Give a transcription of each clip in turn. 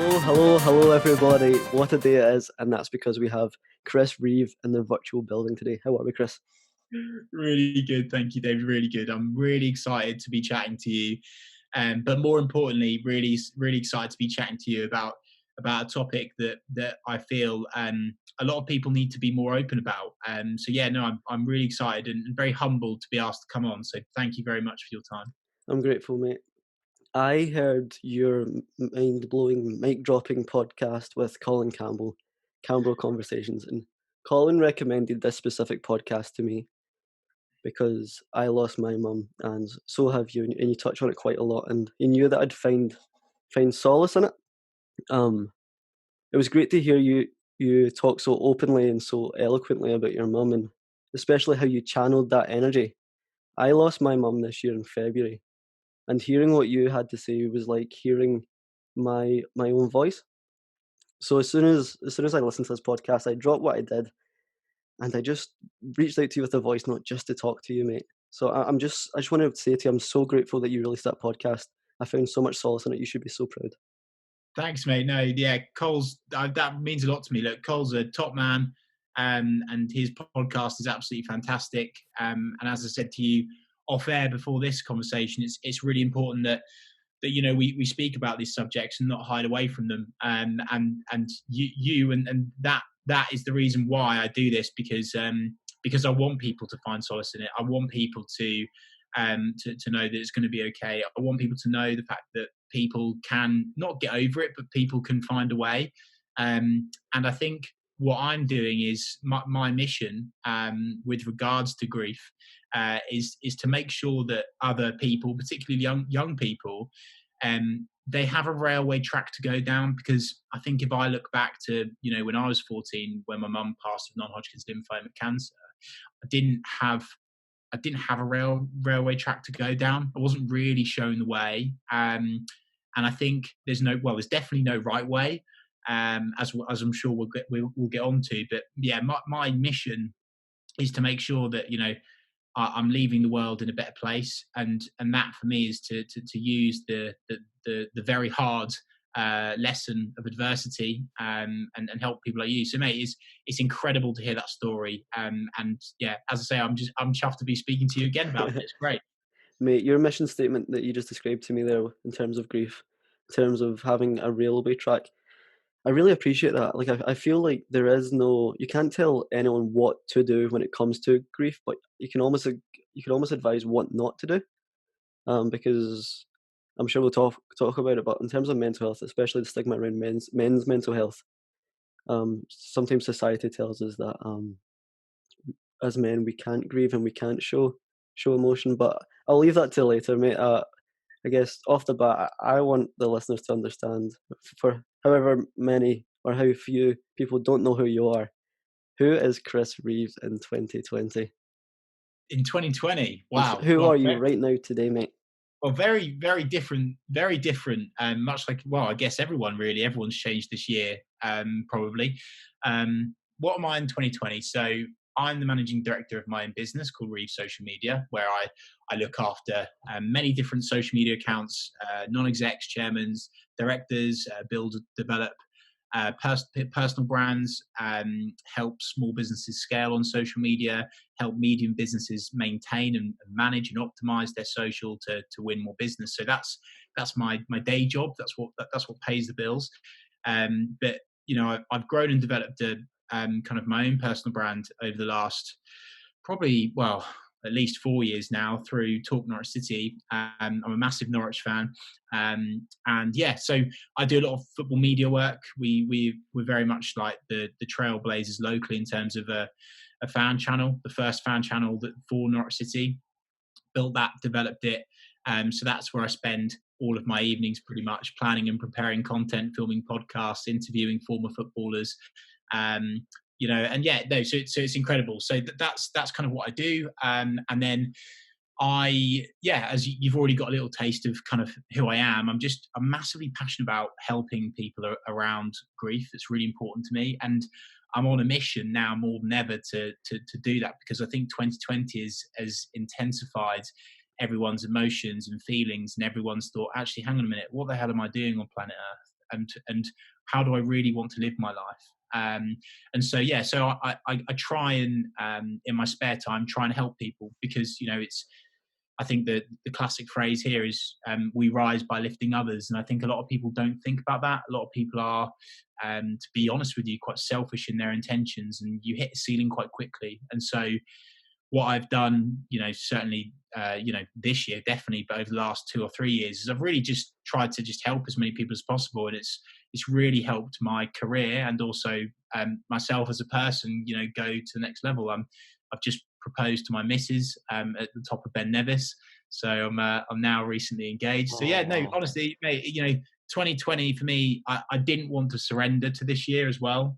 Hello, everybody. What a day it is, and that's because we have Chris Reeve in the virtual building today. How are we, Chris? Really good. Thank you, David. Really good. I'm really excited to be chatting to you. But more importantly, really excited to be chatting to you about a topic that I feel a lot of people need to be more open about. I'm really excited and very humbled to be asked to come on. So thank you very much for your time. I'm grateful, mate. I heard your mind-blowing, mic-dropping podcast with Colin Campbell, Campbell Conversations, and Colin recommended this specific podcast to me because I lost my mum, and so have you, and you touch on it quite a lot, and you knew that I'd find solace in it. It was great to hear you talk so openly and so eloquently about your mum, and especially how you channeled that energy. I lost my mum this year in February, and hearing what you had to say was like hearing my own voice. So as soon as I listened to this podcast, I dropped what I did, and I just reached out to you with a voice note just to talk to you, mate. So I just want to say to you, I'm so grateful that you released that podcast. I found so much solace in it. You should be so proud. Thanks, mate. No, yeah, Cole's that means a lot to me. Look, Cole's a top man, and his podcast is absolutely fantastic. And as I said to you off air before this conversation, it's really important that we speak about these subjects and not hide away from them. And you and that is the reason why I do this, because I want people to find solace in it. I want people to know that it's going to be okay. I want people to know the fact that people can not get over it, but people can find a way. And I think what I'm doing is my mission with regards to grief is to make sure that other people, particularly young people, they have a railway track to go down. Because I think if I look back to when I was 14, when my mum passed with non-Hodgkin's lymphoma cancer, I didn't have a railway track to go down. I wasn't really shown the way, and I think there's definitely no right way, as I'm sure we'll get on to. But yeah, my mission is to make sure that I'm leaving the world in a better place, and that for me is to use the very hard lesson of adversity, and help people like you. So, mate, it's incredible to hear that story. And yeah, as I say, I'm chuffed to be speaking to you again about it. It's great. Mate, your mission statement that you just described to me there in terms of grief, in terms of having a railway track, I really appreciate that. Like, I feel like there is no, you can't tell anyone what to do when it comes to grief, but you can almost advise what not to do. Because I'm sure we'll talk about it, but in terms of mental health, especially the stigma around men's mental health, sometimes society tells us that as men we can't grieve and we can't show emotion. But I'll leave that till later, mate. I guess off the bat, I want the listeners to understand, for however many or how few people don't know who you are, who is Chris Reeve in 2020? In 2020, wow. Who Well, are you right now today, mate? very, very different, very different. Much like, well, I guess everyone's changed this year, probably. What am I in 2020? So I'm the managing director of my own business called Reeve Social Media, where I look after many different social media accounts, non-execs, chairmans, directors, build, develop personal brands, help small businesses scale on social media, help medium businesses maintain and manage and optimize their social to win more business. So that's my day job. That's what pays the bills. But I've grown and developed a kind of my own personal brand over the last probably at least 4 years now through Talk Norwich City. I'm a massive Norwich fan, and yeah, so I do a lot of football media work. We're very much like the trailblazers locally in terms of a fan channel, the first fan channel for Norwich City. Built that, developed it. So that's where I spend all of my evenings, pretty much planning and preparing content, filming podcasts, interviewing former footballers. And yeah, no, so it's incredible. So that's kind of what I do. And then as you've already got a little taste of kind of who I am, I'm massively passionate about helping people around grief. It's really important to me. And I'm on a mission now more than ever to do that, because I think 2020 has intensified everyone's emotions and feelings, and everyone's thought, actually, hang on a minute, what the hell am I doing on planet Earth? and how do I really want to live my life. And so yeah, so I try and in my spare time try and help people, because it's, I think that the classic phrase here is, we rise by lifting others. And I think a lot of people don't think about that. A lot of people are, to be honest with you, quite selfish in their intentions, and you hit a ceiling quite quickly. And so what I've done, certainly, this year, definitely, but over the last 2 or 3 years, is I've really just tried to just help as many people as possible. And it's really helped my career, and also myself as a person, go to the next level. I've just proposed to my missus at the top of Ben Nevis. So I'm now recently engaged. So Oh, yeah, no, wow. honestly, mate, 2020 for me, I didn't want to surrender to this year as well.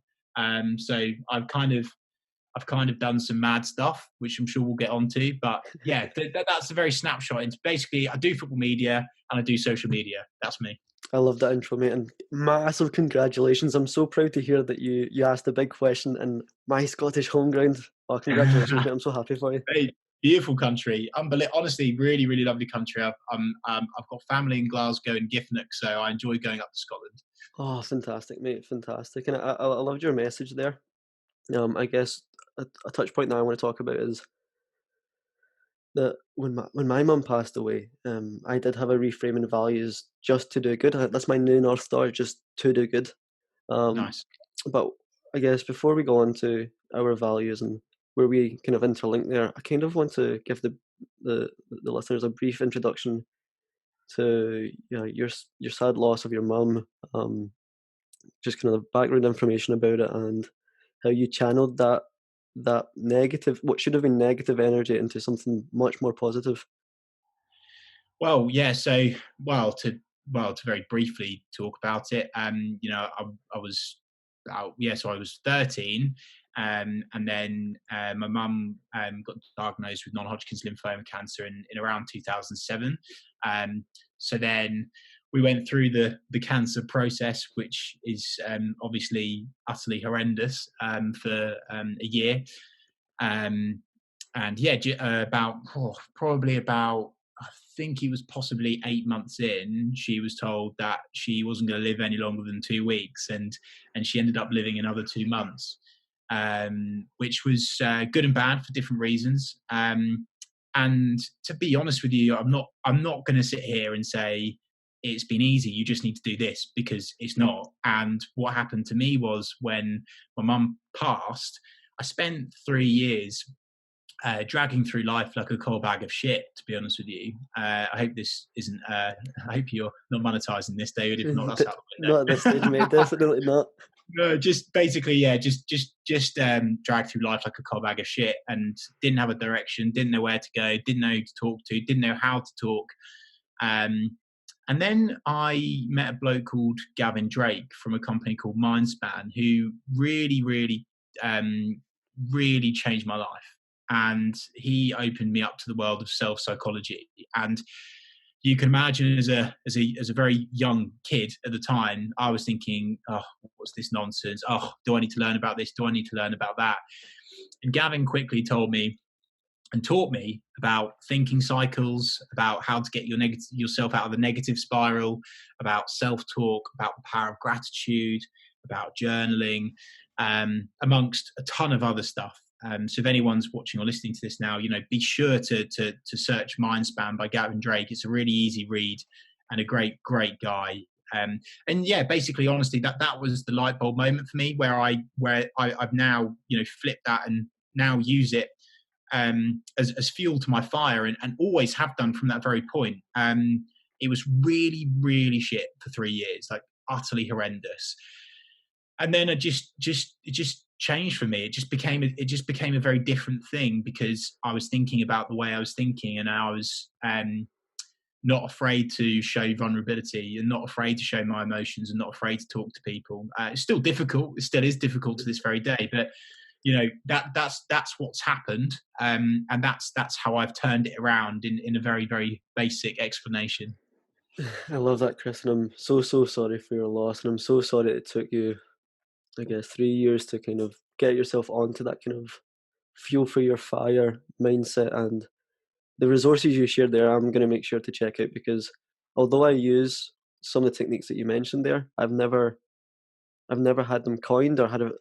So I've kind of done some mad stuff, which I'm sure we'll get onto. But yeah, that's a very snapshot into, basically, I do football media and I do social media. That's me. I love that intro, mate, and massive congratulations. I'm so proud to hear that you asked the big question in my Scottish home ground. Oh, congratulations, mate. I'm so happy for you. Hey, beautiful country. Honestly, really, really lovely country. I've got family in Glasgow and Giffnock, so I enjoy going up to Scotland. Oh, fantastic, mate. Fantastic. And I loved your message there. I guess a touch point that I want to talk about is that when my mum passed away, I did have a reframing of values just to do good. That's my new North Star, just to do good. Um, Nice. but I guess before we go on to our values and where we kind of interlink there, I kind of want to give the listeners a brief introduction to your sad loss of your mum. Just kind of background information about it and how you channeled that negative, what should have been negative energy, into something much more positive. Well, yeah. So, to very briefly talk about it, I was, yeah. So I was 13, and then my mum got diagnosed with non-Hodgkin's lymphoma cancer in around 2007. So then we went through the cancer process, which is obviously utterly horrendous, for a year. Um, and yeah, probably about, I think it was possibly 8 months in, she was told that she wasn't going to live any longer than 2 weeks, and she ended up living another 2 months, which was good and bad for different reasons. And to be honest with you, I'm not going to sit here and say it's been easy. You just need to do this, because it's not. And what happened to me was, when my mum passed, I spent 3 years dragging through life like a coal bag of shit, to be honest with you. I hope this isn't, I hope you're not monetizing this, David. If not, that's out Not at this the stage, mate. window. Definitely not. No, just basically, yeah, just dragged through life like a coal bag of shit, and didn't have a direction, didn't know where to go, didn't know who to talk to, didn't know how to talk. Um, and then I met a bloke called Gavin Drake from a company called Mindspan, who really, really, really changed my life. And he opened me up to the world of self psychology. And you can imagine, as a very young kid at the time, I was thinking, oh, what's this nonsense? Oh, do I need to learn about this? Do I need to learn about that? And Gavin quickly told me and taught me about thinking cycles, about how to get yourself out of the negative spiral, about self-talk, about the power of gratitude, about journaling, amongst a ton of other stuff. So if anyone's watching or listening to this now, be sure to search Mindspan by Gavin Drake. It's a really easy read, and a great guy. And yeah, basically, honestly, that was the light bulb moment for me, where I've now flipped that and now use it as fuel to my fire, and always have done from that very point. It was really, really shit for 3 years, like utterly horrendous. And then it just changed for me. It just became a very different thing, because I was thinking about the way I was thinking, and I was not afraid to show vulnerability, and not afraid to show my emotions, and not afraid to talk to people. It's still difficult. It still is difficult to this very day, but that's what's happened, and that's how I've turned it around in a very, very basic explanation. I love that, Chris, and I'm so sorry for your loss, and I'm so sorry it took you, I guess, 3 years to kind of get yourself onto that kind of fuel for your fire mindset. And the resources you shared there, I'm going to make sure to check out, because although I use some of the techniques that you mentioned there. I've never had them coined or had a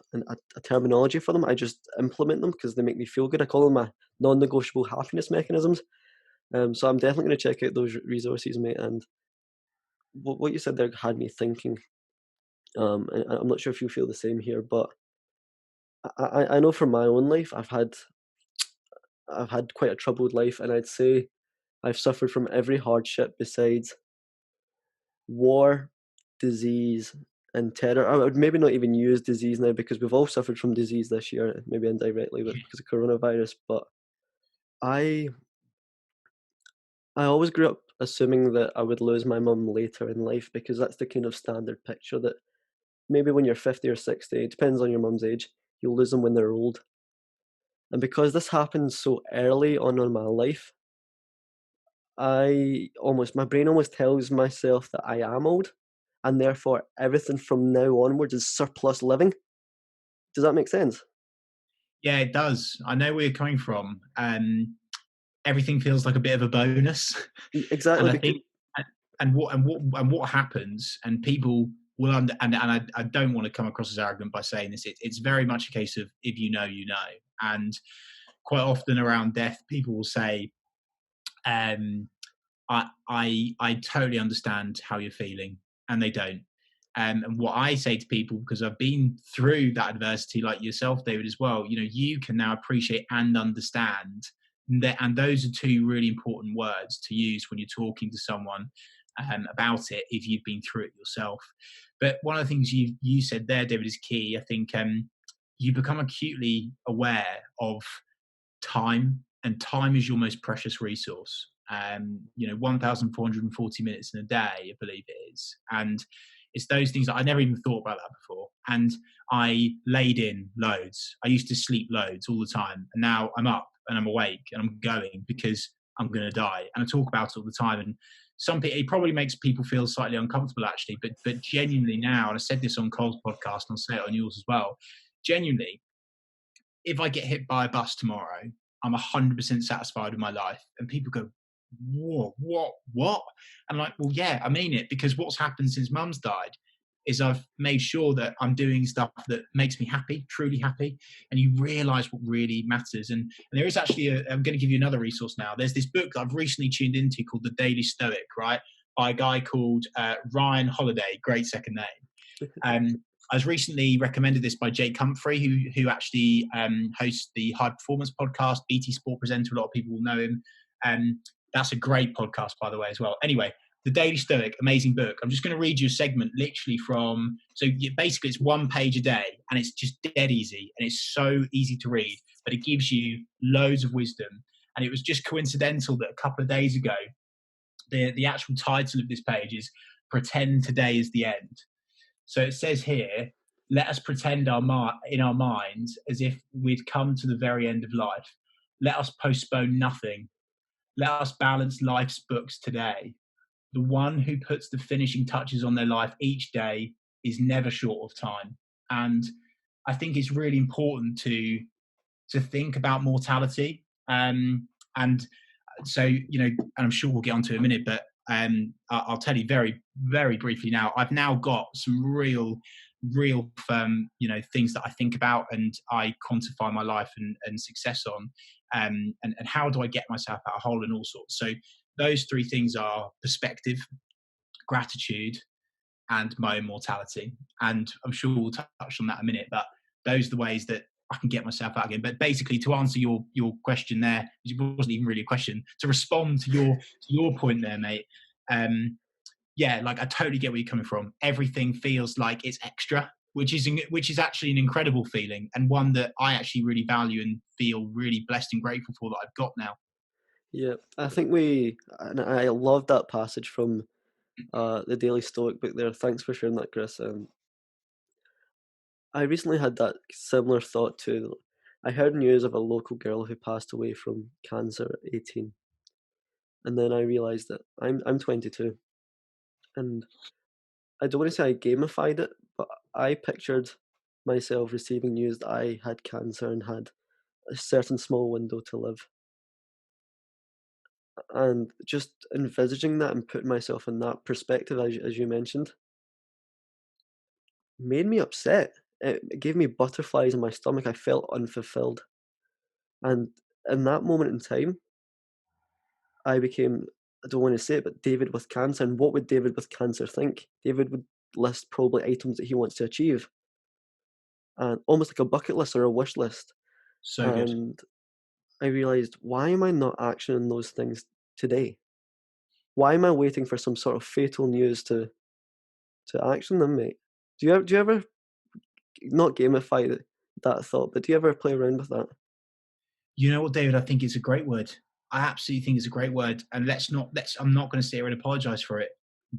terminology for them. I just implement them because they make me feel good. I call them my non-negotiable happiness mechanisms. So I'm definitely going to check out those resources, mate. And what you said there had me thinking. And I'm not sure if you feel the same here, but I know from my own life, I've had quite a troubled life, and I'd say I've suffered from every hardship besides war, disease, and terror. I would maybe not even use disease now because we've all suffered from disease this year, maybe indirectly because of coronavirus. But I I always grew up assuming that I would lose my mum later in life because that's the kind of standard picture that maybe when you're 50 or 60, it depends on your mum's age, you'll lose them when they're old. And because this happened so early on in my life, my brain almost tells myself that I am old, and therefore everything from now onwards is surplus living. Does that make sense? Yeah, it does. I know where you're coming from. Everything feels like a bit of a bonus, and Exactly, I because think, and what happens, and people will I don't want to come across as arrogant by saying this. It's very much a case of if you know, you know, and quite often around death, people will say, um, I totally understand how you're feeling, and they don't. And what I say to people, because I've been through that adversity, like yourself, David, as well, you can now appreciate and understand that, and those are two really important words to use when you're talking to someone about it if you've been through it yourself. But one of the things you said there, David, is key. I think you become acutely aware of time, and time is your most precious resource. 1,440 minutes in a day, I believe it is. And it's those things that I never even thought about that before. And I laid in loads. I used to sleep loads all the time. And now I'm up and I'm awake and I'm going because I'm going to die. And I talk about it all the time. And some people, it probably makes people feel slightly uncomfortable actually, but genuinely now, and I said this on Cole's podcast and I'll say it on yours as well, genuinely, if I get hit by a bus tomorrow, I'm 100% satisfied with my life. And people go, whoa, what? I'm like, well, yeah, I mean it, because what's happened since mum's died is I've made sure that I'm doing stuff that makes me happy, truly happy. And you realize what really matters. And there is actually, I'm going to give you another resource now. There's this book that I've recently tuned into called The Daily Stoic, right? By a guy called Ryan Holiday, great second name. I was recently recommended this by Jake Humphrey, who actually hosts the High Performance podcast, BT Sport presenter. A lot of people will know him. That's a great podcast, by the way, as well. Anyway, The Daily Stoic, amazing book. I'm just going to read you a segment literally from, basically it's one page a day and it's just dead easy and it's so easy to read, but it gives you loads of wisdom. And it was just coincidental that a couple of days ago, the actual title of this page is Pretend Today is the End. So it says here, let us pretend in our minds as if we'd come to the very end of life. Let us postpone nothing. Let us balance life's books today. The one who puts the finishing touches on their life each day is never short of time. And I think it's really important to think about mortality. And so, and I'm sure we'll get onto it in a minute, but I'll tell you very, very briefly now. I've now got some real things that I think about and I quantify my life and success on. And how do I get myself out of hole and all sorts. So those three things are perspective, gratitude, and my own mortality. And I'm sure we'll touch on that in a minute, but those are the ways that I can get myself out again. But basically, to answer your question there, it wasn't even really a question. To respond to your point there, mate. Yeah, like I totally get where you're coming from. Everything feels like it's extra, which is actually an incredible feeling and one that I actually really value and feel really blessed and grateful for that I've got now. yeah, I think and I love that passage from the Daily Stoic book there. Thanks for sharing that, Chris. I recently had that similar thought too. I heard news of a local girl who passed away from cancer at 18, and then I realized that I'm 22, and I don't want to say I gamified it, but I pictured myself receiving news that I had cancer and had a certain small window to live. And just envisaging that and putting myself in that perspective, as you mentioned, made me upset. It gave me butterflies in my stomach. I felt unfulfilled. And in that moment in time, I became, I don't want to say it, but David with cancer. And what would David with cancer think? David would list probably items that he wants to achieve, and almost like a bucket list or a wish list. So good. And I realized, why am I not actioning those things today? Why am I waiting for some sort of fatal news to action them, mate? Do you ever not gamify that thought, but do you ever play around with that? You know what, David? I think it's a great word. I absolutely think it's a great word. And I'm not going to sit here and apologize for it.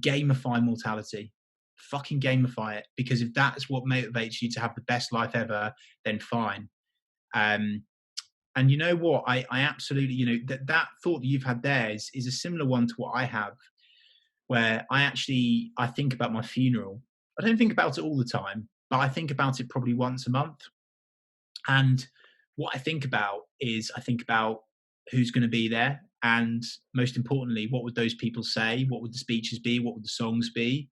Gamify mortality. Fucking gamify it. Because if that's what motivates you to have the best life ever, then fine. Um, and you know what? I absolutely, that thought that you've had there is a similar one to what I have, where I think about my funeral. I don't think about it all the time, but I think about it probably once a month. And what I think about who's going to be there. And most importantly, what would those people say? What would the speeches be? What would the songs be?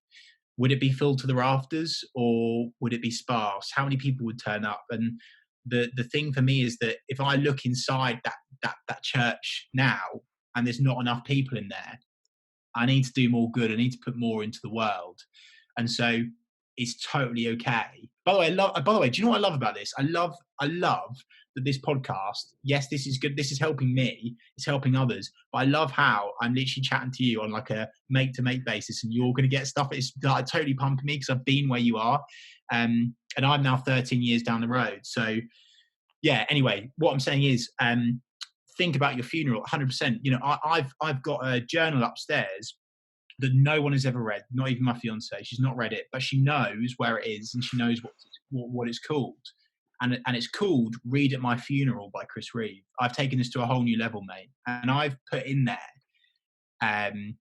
Would it be filled to the rafters or would it be sparse? How many people would turn up? And the thing for me is that if I look inside that church now and there's not enough people in there, I need to do more good. I need to put more into the world. And so it's totally okay. By the way, do you know what I love about this? I love that this podcast, yes, this is good. This is helping me. It's helping others. But I love how I'm literally chatting to you on like a make to make basis and you're going to get stuff. It's like totally pumping me because I've been where you are. And I'm now 13 years down the road. So yeah, anyway, what I'm saying is, think about your funeral 100%. I've got a journal upstairs that no one has ever read, not even my fiance. She's not read it, but she knows where it is and she knows what it's called. And it's called "Read at My Funeral" by Chris Reeve. I've taken this to a whole new level, mate, and I've put in there um,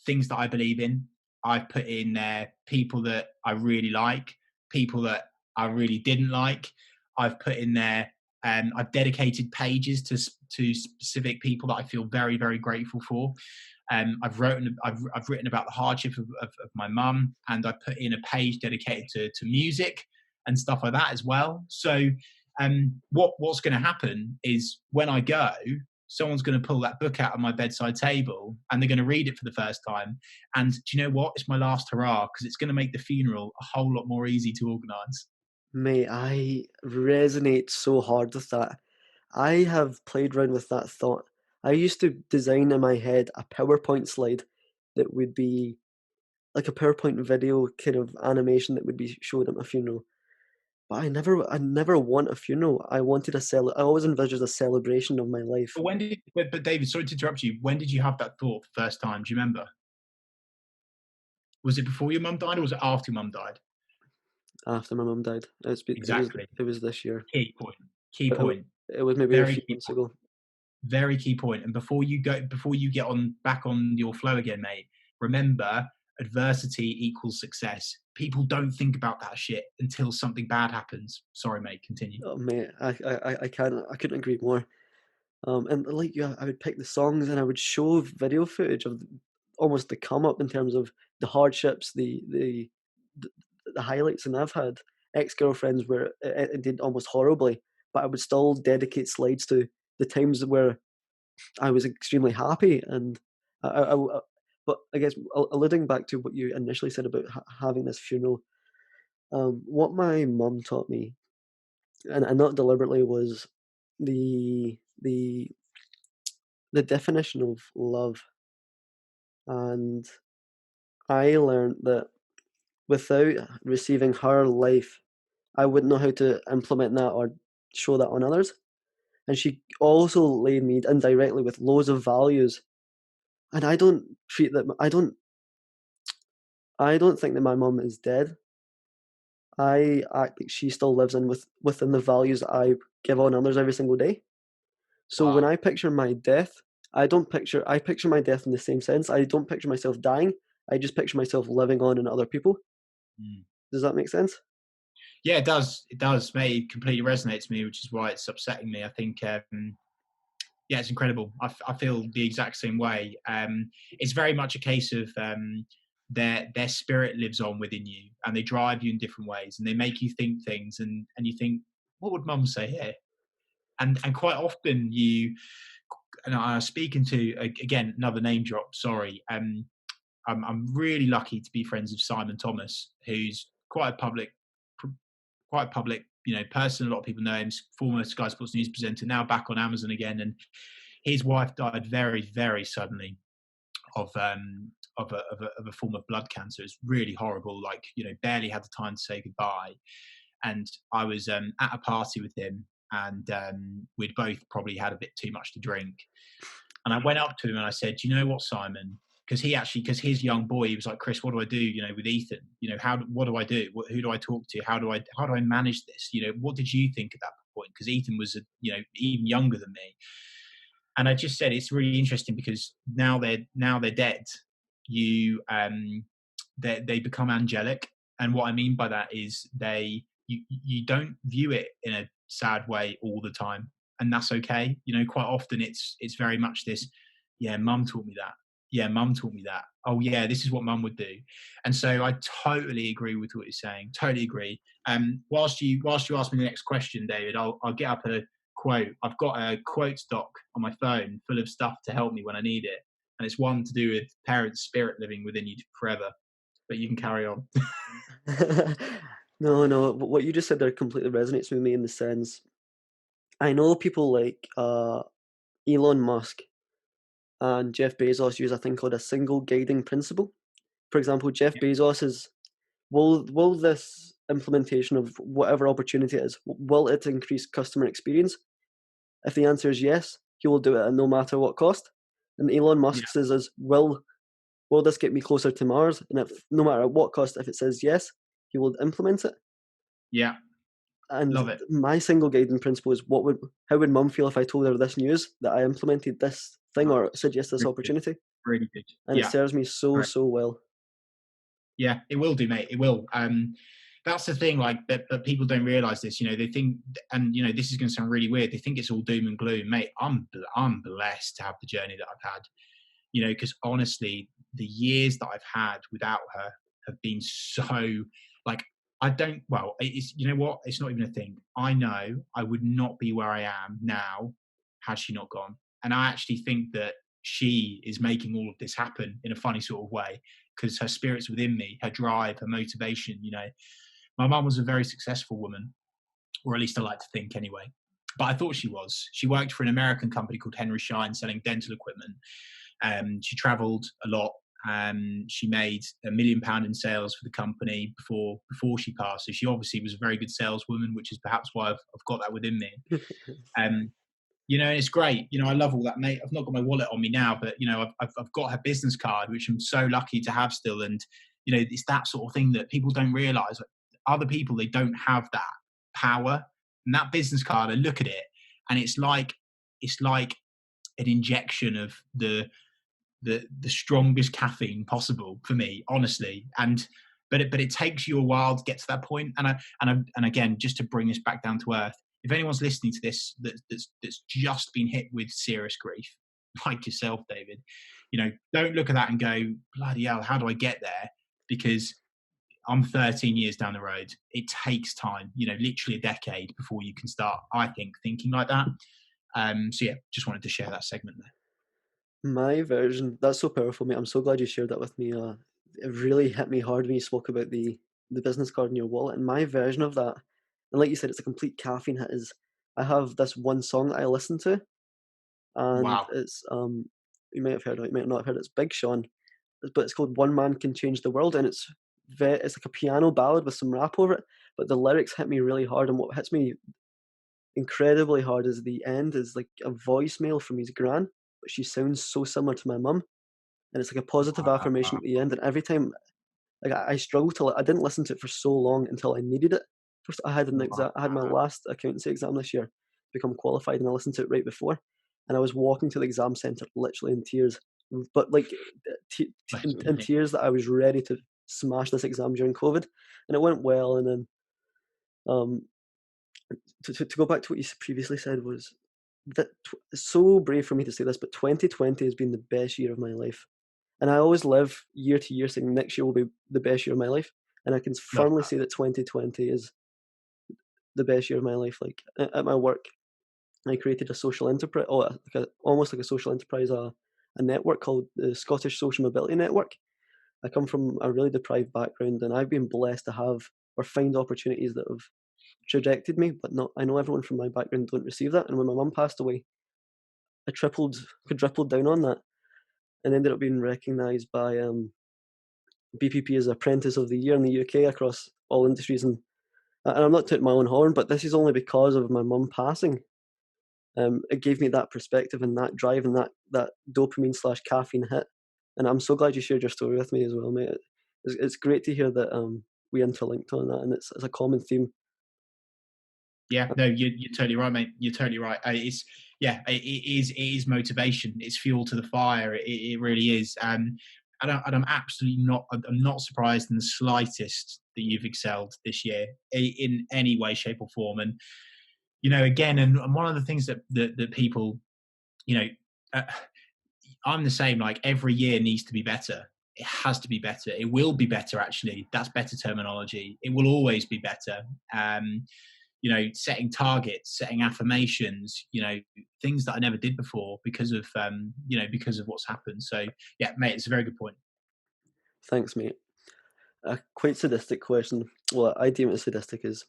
things that I believe in. I've put in there people that I really like, people that I really didn't like. I've put in there. I've dedicated pages to specific people that I feel very, very grateful for. I've written about the hardship of my mum, and I put in a page dedicated to music and stuff like that as well. So, what's going to happen is when I go, someone's going to pull that book out of my bedside table and they're going to read it for the first time. And do you know what? It's my last hurrah because it's going to make the funeral a whole lot more easy to organise. Mate, I resonate so hard with that. I have played around with that thought. I used to design in my head a PowerPoint slide that would be like a PowerPoint video kind of animation that would be showed at my funeral. But I never want a funeral. I wanted I always envisioned a celebration of my life But David, sorry to interrupt you. When did you have that thought the first time? Do you remember? Was it before your mum died or was it after your mum died? after my mum died. Exactly. It was this year. Key point. Key But point. it was maybe a Very few key months point. ago. Very key point. And before you get on back on your flow again, mate, remember adversity equals success. People don't think about that shit until something bad happens. Sorry, mate. Continue. Oh mate, I couldn't agree more. And like you, I would pick the songs and I would show video footage of almost the come up in terms of the hardships, the, the highlights, and I've had ex girlfriends where it did almost horribly, but I would still dedicate slides to the times where I was extremely happy. And but I guess alluding back to what you initially said about having this funeral, what my mum taught me, and not deliberately, was the the definition of love. And I learned that without receiving her life, I wouldn't know how to implement that or show that on others. And she also laid me indirectly with loads of values. And I don't think that my mum is dead. I act like she still lives within the values that I give on others every single day. So when Wow. I picture my death, I picture my death in the same sense. I don't picture myself dying. I just picture myself living on in other people. Mm. Does that make sense? Yeah, it does. It does, mate. It completely resonates with me, which is why it's upsetting me. I think Yeah, it's incredible. I feel the exact same way. It's very much a case of their spirit lives on within you, and they drive you in different ways, and they make you think things, and you think, what would Mum say here? And quite often you, and I was speaking to, again, another name drop. Sorry, I'm really lucky to be friends with Simon Thomas, who's quite a public, person. A lot of people know him. Former Sky Sports News presenter, now back on Amazon again, and his wife died very, very suddenly of a form of blood cancer. It's really horrible. Like, barely had the time to say goodbye. And I was at a party with him, and we'd both probably had a bit too much to drink. And I went up to him and I said, "Do you know what, Simon?" Because his young boy, he was like, "Chris, what do I do? With Ethan, what do I do? Who do I talk to? How do I manage this? What did you think at that point?" Because Ethan was, even younger than me. And I just said, it's really interesting because now they're dead. You they become angelic, and what I mean by that is you don't view it in a sad way all the time, and that's okay. Quite often it's very much this, yeah, Mum taught me that. Yeah, Mum taught me that. Oh yeah, this is what Mum would do. And so I totally agree with what you're saying. Totally agree. Whilst you ask me the next question, David, I'll get up a quote. I've got a quotes doc on my phone full of stuff to help me when I need it, and it's one to do with parents' spirit living within you forever. But you can carry on. No, no, what you just said there completely resonates with me in the sense I know people like Elon Musk and Jeff Bezos use a thing called a single guiding principle. For example, Jeff Yeah, Bezos is will this implementation of whatever opportunity it is, will it increase customer experience? If the answer is yes, he will do it at no matter what cost. And Elon yeah, Musk says is will this get me closer to Mars? And if no matter what cost, if it says yes, he will implement it. yeah. And Love it. my single guiding principle is how would Mum feel if I told her this news that I implemented this thing or Nice. said yes to this Really good. opportunity? Really good. And it Yeah. serves me so Right. so well. Yeah, it will do, mate. It will. That's the thing, like that people don't realize this. They think, and this is going to sound really weird. They think it's all doom and gloom, mate. I'm blessed to have the journey that I've had. Because honestly, the years that I've had without her have been so, like, I don't. Well, it's, what? It's not even a thing. I know I would not be where I am now had she not gone. And I actually think that she is making all of this happen in a funny sort of way because her spirit's within me, her drive, her motivation. My mum was a very successful woman, or at least I like to think anyway. But I thought she was. She worked for an American company called Henry Schein selling dental equipment. She travelled a lot. She made £1 million in sales for the company before she passed. So she obviously was a very good saleswoman, which is perhaps why I've got that within me. Um, and it's great. I love all that, mate. I've not got my wallet on me now, but I've got her business card, which I'm so lucky to have still. And it's that sort of thing that people don't realise. Like, other people, they don't have that power. And that business card, I look at it, and it's like an injection of the strongest caffeine possible for me, honestly. But it takes you a while to get to that point. And again, just to bring this back down to earth, if anyone's listening to this that's just been hit with serious grief, like yourself, David, don't look at that and go, bloody hell, how do I get there? Because I'm 13 years down the road. It takes time, literally a decade before you can start, I think, thinking like that. So yeah, just wanted to share that segment there. My version, that's so powerful, mate. I'm so glad you shared that with me. It really hit me hard when you spoke about the business card in your wallet. And my version of that, and like you said, it's a complete caffeine hit. Is I have this one song that I listen to, and Wow. it's you might have heard of it, you might not have heard it. It's Big Sean, but it's called "One Man Can Change the World," and it's like a piano ballad with some rap over it. But the lyrics hit me really hard, and what hits me incredibly hard is the end is like a voicemail from his gran, but she sounds so similar to my mum, and it's like a positive affirmation at the end. And every time, like I struggled to, I didn't listen to it for so long until I needed it. First, I had an exam, I had my last accountancy exam this year, become qualified, and I listened to it right before, and I was walking to the exam center literally in tears, but like in tears that I was ready to smash this exam during COVID, and it went well. And then um, to go back to what you previously said was it's so brave for me to say this, but 2020 has been the best year of my life. And I always live year to year saying next year will be the best year of my life. And I can Love firmly say that 2020 is the best year of my life. Like at my work, I created a social enterprise, almost like a social enterprise, a network called the Scottish Social Mobility Network. I come from a really deprived background, and I've been blessed to have or find opportunities that have trajected me. But not, I know everyone from my background don't receive that. And when my mum passed away, I quadrupled down on that, and ended up being recognised by BPP as Apprentice of the Year in the UK across all industries. And I'm not tooting my own horn, but this is only because of my mum passing. It gave me that perspective and that drive and that dopamine slash caffeine hit. And I'm so glad you shared your story with me as well, mate. It's great to hear that we interlinked on that, and it's a common theme. Yeah, no, you're totally right, mate. You're totally right. It's yeah, it is motivation. It's fuel to the fire. It really is. And I'm absolutely not. I'm not surprised in the slightest that you've excelled this year in any way, shape, or form. And again, and one of the things that people, you know, uh, I'm the same. Like every year needs to be better. It has to be better. It will be better. Actually, that's better terminology. It will always be better. Setting targets, setting affirmations, things that I never did before because of because of what's happened. So yeah, mate, it's a very good point. Thanks, mate. A quite sadistic question. Well, I deem it sadistic is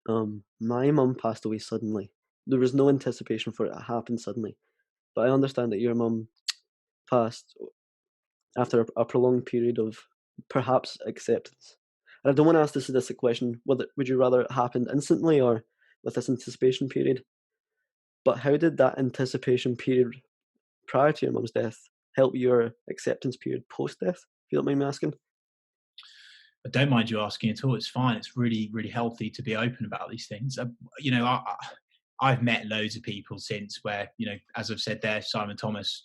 my mum passed away suddenly. There was no anticipation for it. It happened suddenly. But I understand that your mum passed after a prolonged period of perhaps acceptance. And I don't want to ask the sadistic question, would you rather it happened instantly or with this anticipation period? But how did that anticipation period prior to your mum's death help your acceptance period post death? If you don't mind me asking. I don't mind you asking at all. It's fine. It's really, really healthy to be open about these things. I've met loads of people since where, as I've said there, Simon Thomas,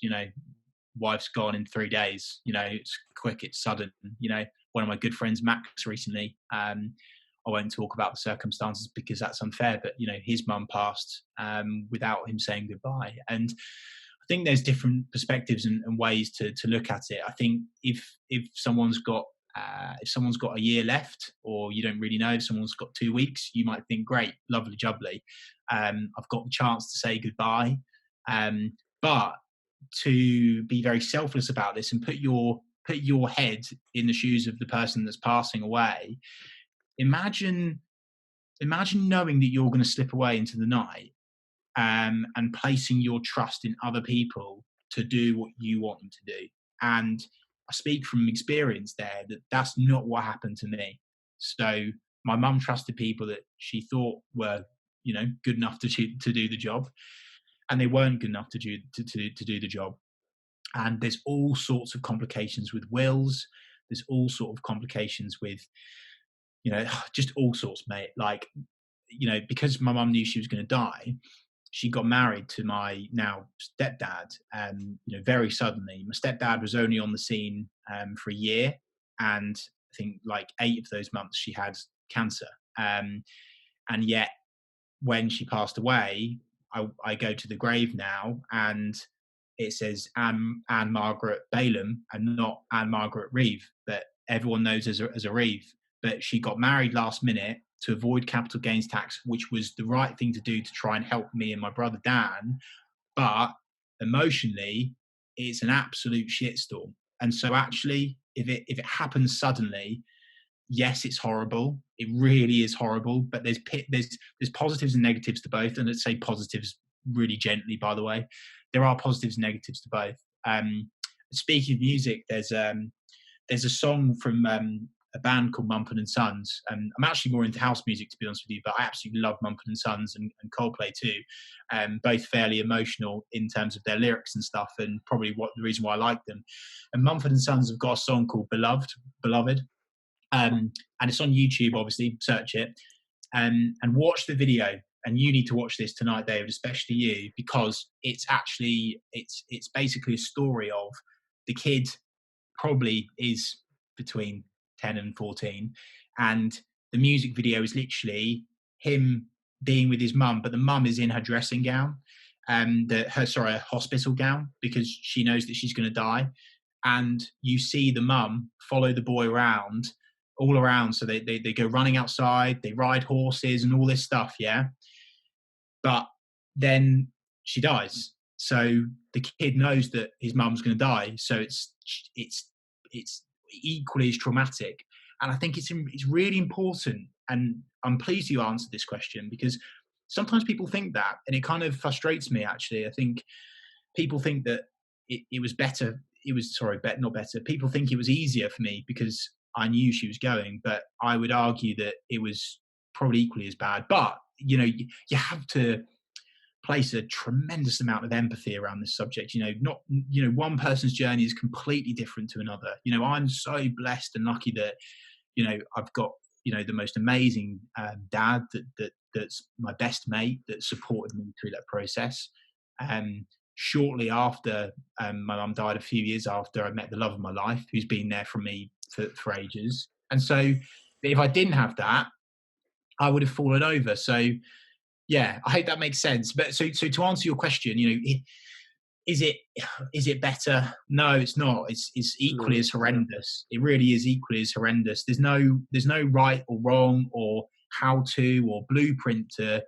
wife's gone in 3 days. It's quick, it's sudden. One of my good friends, Max, recently, I won't talk about the circumstances because that's unfair, but his mum passed without him saying goodbye. And I think there's different perspectives and ways to look at it. I think if someone's got a year left, or you don't really know, if someone's got 2 weeks, you might think, great, lovely jubbly. I've got the chance to say goodbye. But to be very selfless about this and put your head in the shoes of the person that's passing away. Imagine knowing that you're going to slip away into the night, and placing your trust in other people to do what you want them to do. And I speak from experience there that that's not what happened to me. So my mum trusted people that she thought were, good enough to do the job, and they weren't good enough to do the job. And there's all sorts of complications with wills. There's all sort of complications with, just all sorts, mate. Like, because my mum knew she was going to die, she got married to my now stepdad, very suddenly. My stepdad was only on the scene for a year, and I think like 8 of those months she had cancer. And yet, when she passed away, I go to the grave now, and it says Anne Margaret Balaam and not Anne Margaret Reeve, that everyone knows as a Reeve. But she got married last minute to avoid capital gains tax, which was the right thing to do to try and help me and my brother Dan. But emotionally, it's an absolute shitstorm. And so, actually, if it happens suddenly, yes, it's horrible. It really is horrible. But there's positives and negatives to both. And let's say positives really gently, by the way. There are positives and negatives to both. Speaking of music, there's a song from a band called Mumford and Sons. I'm actually more into house music, to be honest with you, but I absolutely love Mumford and Sons and Coldplay too. Both fairly emotional in terms of their lyrics and stuff, and probably the reason why I like them. And Mumford and Sons have got a song called Beloved. And it's on YouTube, obviously, search it, and watch the video. And you need to watch this tonight, David, especially you, because it's basically a story of the kid probably is between 10 and 14, and the music video is literally him being with his mum, but the mum is in her dressing gown, a hospital gown because she knows that she's going to die. And you see the mum follow the boy around, all around. So they go running outside, they ride horses and all this stuff, yeah. But then she dies. So the kid knows that his mum's going to die. So it's equally as traumatic. And I think it's really important. And I'm pleased you answered this question because sometimes people think that, and it kind of frustrates me. Actually, I think people think that it was better. It was not better. People think it was easier for me because I knew she was going, but I would argue that it was probably equally as bad. But you have to place a tremendous amount of empathy around this subject. One person's journey is completely different to another. I'm so blessed and lucky that I've got the most amazing dad that's my best mate that supported me through that process. Shortly after my mum died, a few years after, I met the love of my life, who's been there for me for ages. And so, if I didn't have that, I would have fallen over. So, yeah, I hope that makes sense. But so to answer your question, is it better? No, it's not. It's equally as horrendous. It really is equally as horrendous. There's no right or wrong or how to or blueprint to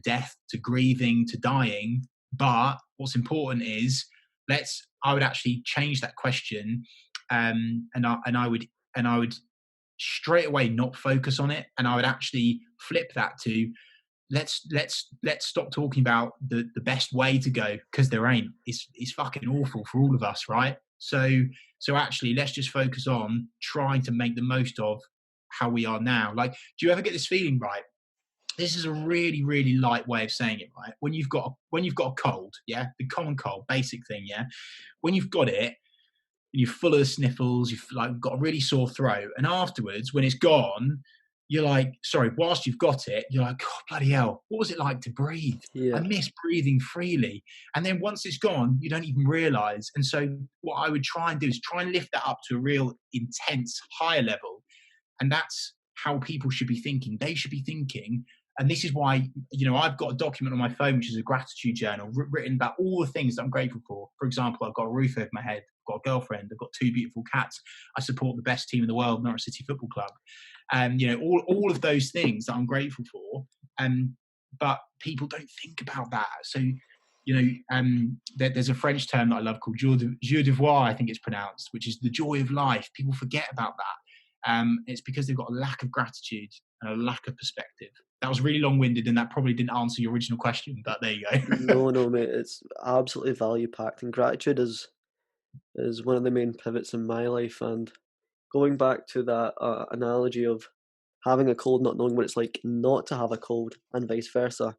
death, to grieving, to dying. But what's important is I would actually change that question, and I would straight away not focus on it, and I would actually flip that to let's stop talking about the best way to go, because there ain't. It's fucking awful for all of us, right? So actually let's just focus on trying to make the most of how we are now. Like, do you ever get this feeling, right? This is a really, really light way of saying it, right? When you've got a cold, yeah, the common cold, basic thing, yeah. When you've got it, and you're full of the sniffles, you've like got a really sore throat, and afterwards, when it's gone, you're like, whilst you've got it, you're like, oh, bloody hell, what was it like to breathe? I Yeah. miss breathing freely. And then once it's gone, you don't even realize. And so what I would try and do is try and lift that up to a real intense, higher level. And that's how people should be thinking. They should be thinking, and this is why, I've got a document on my phone, which is a gratitude journal written about all the things that I'm grateful for. For example, I've got a roof over my head, I've got a girlfriend, I've got 2 beautiful cats, I support the best team in the world, Norwich City Football Club. All of those things that I'm grateful for. But people don't think about that. So, there's a French term that I love called joie de vivre, I think it's pronounced, which is the joy of life. People forget about that. It's because they've got a lack of gratitude and a lack of perspective. That was really long-winded, and that probably didn't answer your original question, but there you go. No, mate, it's absolutely value packed, and gratitude is one of the main pivots in my life. And going back to that analogy of having a cold, not knowing what it's like not to have a cold, and vice versa.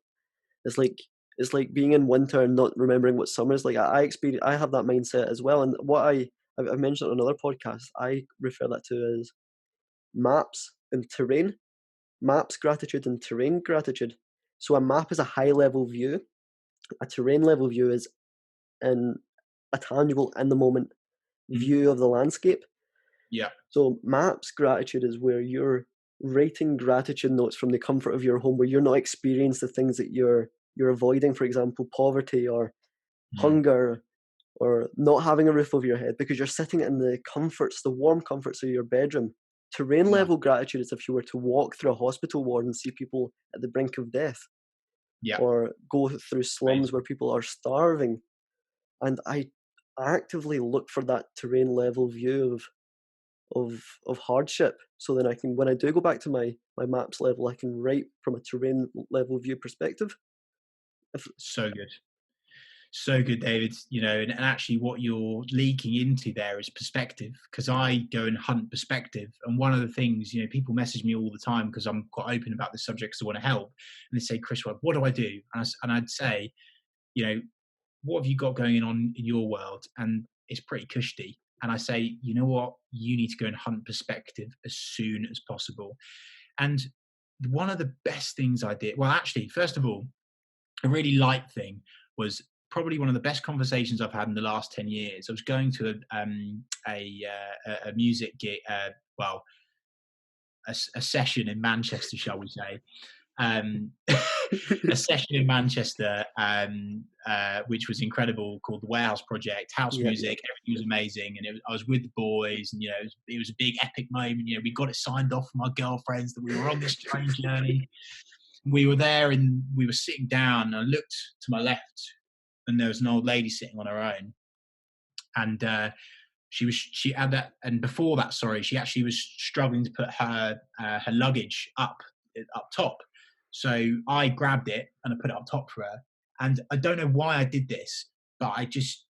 It's like being in winter and not remembering what summer is like. I have that mindset as well, and I've mentioned on another podcast, I refer that to as maps and terrain. Maps gratitude and terrain gratitude. So a map is a high level view. A terrain level view is in a tangible, in the moment view of the landscape. Yeah. So maps gratitude is where you're writing gratitude notes from the comfort of your home, where you're not experiencing the things that you're avoiding, for example, poverty or hunger or not having a roof over your head, because you're sitting in the warm comforts of your bedroom. Terrain Nice. level gratitude is if you were to walk through a hospital ward and see people at the brink of death, Yeah. or go through slums where people are starving. And I actively look for that terrain level view of hardship, so then I can, when I do go back to my maps level, I can write from a terrain level view perspective. So good. So good, David. And actually what you're leaking into there is perspective, because I go and hunt perspective. And one of the things, people message me all the time because I'm quite open about this subject because I want to help. And they say, Chris, what do I do? And I'd say, what have you got going on in your world? And it's pretty cushy. And I say, you know what? You need to go and hunt perspective as soon as possible. And one of the best things I did, well, actually, first of all, a really light thing was probably one of the best conversations I've had in the last 10 years. I was going to a music gig, a session in Manchester, shall we say. a session in Manchester, which was incredible, called the Warehouse Project. House Yeah, yeah. music, everything was amazing, and I was with the boys, and it was a big epic moment. We got it signed off from our girlfriends that we were on this train journey. We were there, and we were sitting down, and I looked to my left, and there was an old lady sitting on her own, and she had that, and before that, sorry, she actually was struggling to put her luggage up top. So I grabbed it and I put it up top for her. And I don't know why I did this, but I just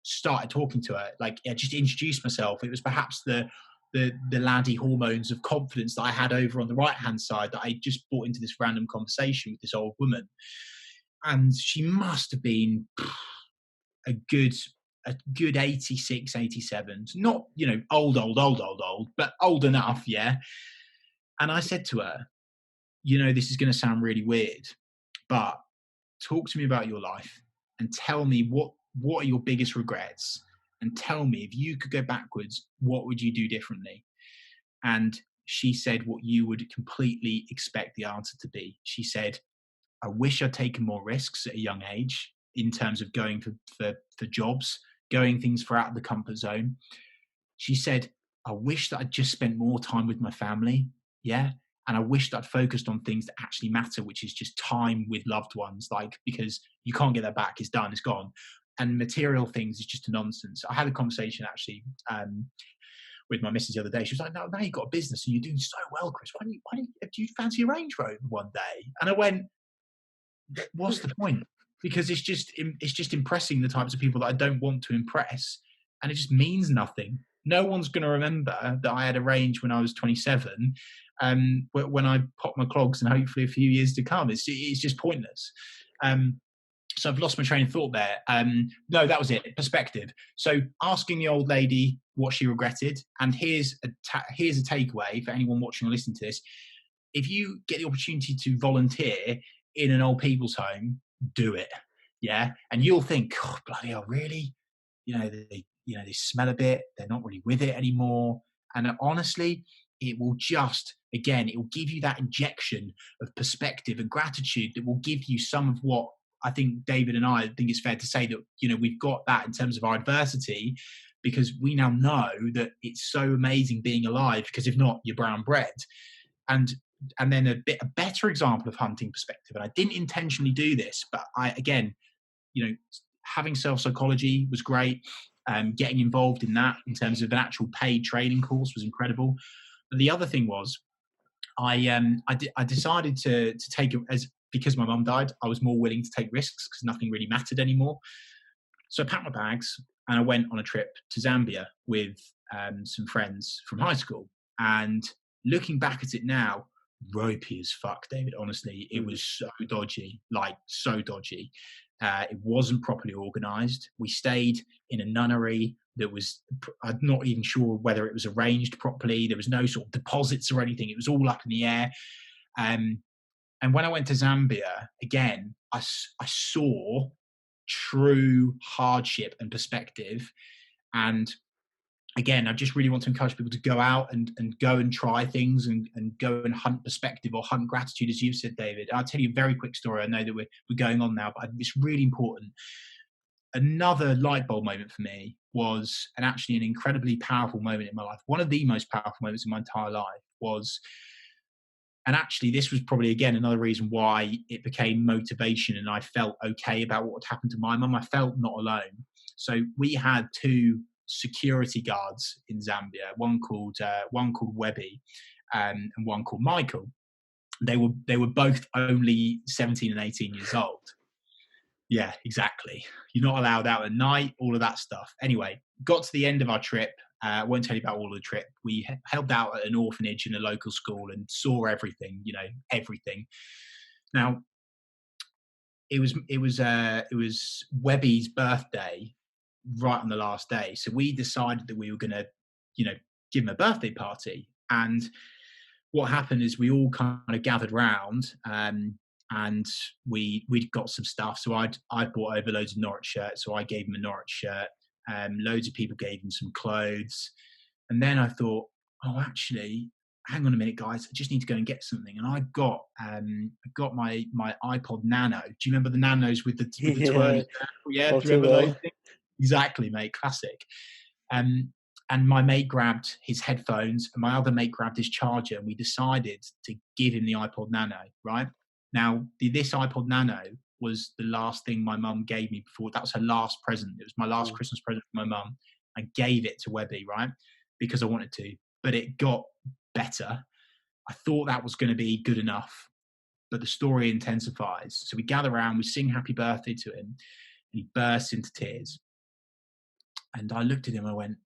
started talking to her. Like, I just introduced myself. It was perhaps the laddie hormones of confidence that I had over on the right hand side that I just brought into this random conversation with this old woman. And she must have been a good a good 86, 87. Not, old, but old enough, yeah. And I said to her, this is going to sound really weird, but talk to me about your life and tell me what are your biggest regrets, and tell me, if you could go backwards, what would you do differently? And she said what you would completely expect the answer to be. She said, I wish I'd taken more risks at a young age in terms of going for jobs, going things for out of the comfort zone. She said, I wish that I'd just spent more time with my family. Yeah. And I wish that I'd focused on things that actually matter, which is just time with loved ones, like, because you can't get that back. It's done, it's gone. And material things is just a nonsense. I had a conversation actually with my missus the other day. She was like, no, now you've got a business and you're doing so well, Chris. Do you fancy a Range Rover one day? And I went, what's the point? Because it's just impressing the types of people that I don't want to impress, and it just means nothing. No one's going to remember that I had a Range when I was 27, when I popped my clogs, and hopefully a few years to come. It's just pointless. So I've lost my train of thought there. No, that was it. Perspective. So asking the old lady what she regretted, and here's a takeaway for anyone watching or listening to this: if you get the opportunity to volunteer in an old people's home, do it. Yeah. And you'll think, oh, bloody hell, really? They smell a bit. They're not really with it anymore. And honestly, it will it will give you that injection of perspective and gratitude that will give you some of what I think David and I think it's fair to say that, we've got that in terms of our adversity, because we now know that it's so amazing being alive, because if not, you're brown bread. And then a better example of hunting perspective, and I didn't intentionally do this, but having self-psychology was great. Getting involved in that in terms of an actual paid training course was incredible. But the other thing was, I decided to take it because my mum died, I was more willing to take risks because nothing really mattered anymore. So I packed my bags and I went on a trip to Zambia with some friends from high school. And looking back at it now, ropey as fuck, David. Honestly, it was so dodgy, like so dodgy. It wasn't properly organised. We stayed in a nunnery that was, I'm not even sure whether it was arranged properly. There was no sort of deposits or anything. It was all up in the air. And when I went to Zambia, again, I saw true hardship and perspective. And again, I just really want to encourage people to go out and go and try things and go and hunt perspective or hunt gratitude, as you've said, David. I'll tell you a very quick story. I know that we're going on now, but it's really important. Another light bulb moment for me was, and actually an incredibly powerful moment in my life, one of the most powerful moments in my entire life was, and actually this was probably, again, another reason why it became motivation and I felt okay about what had happened to my mum. I felt not alone. So we had two security guards in Zambia, one called Webby, and one called Michael. They were both only 17 and 18 years old. Yeah, exactly. You're not allowed out at night, all of that stuff. Anyway, got to the end of our trip. I won't tell you about all of the trip. We helped out at an orphanage in a local school and saw everything, everything. Now, it was Webby's birthday right on the last day. So we decided that we were going to, give him a birthday party. And what happened is we all kind of gathered round, and we'd got some stuff. So I'd brought over loads of Norwich shirts. So I gave him a Norwich shirt. Loads of people gave him some clothes. And then I thought, oh, actually, hang on a minute, guys, I just need to go and get something. And I got my iPod Nano. Do you remember the Nanos with the Yeah, twirly? Yeah, do all you too remember those well. things? Exactly, mate. Classic. Um, and my mate grabbed his headphones, and my other mate grabbed his charger, and we decided to give him the iPod Nano. Right now, this iPod Nano was the last thing my mum gave me before. That was her last present. It was my last Oh, Christmas present from my mum. I gave it to Webby, right, because I wanted to, but it got better. I thought that was going to be good enough, but the story intensifies. So we gather around, we sing happy birthday to him, and he bursts into tears. And I looked at him, I went,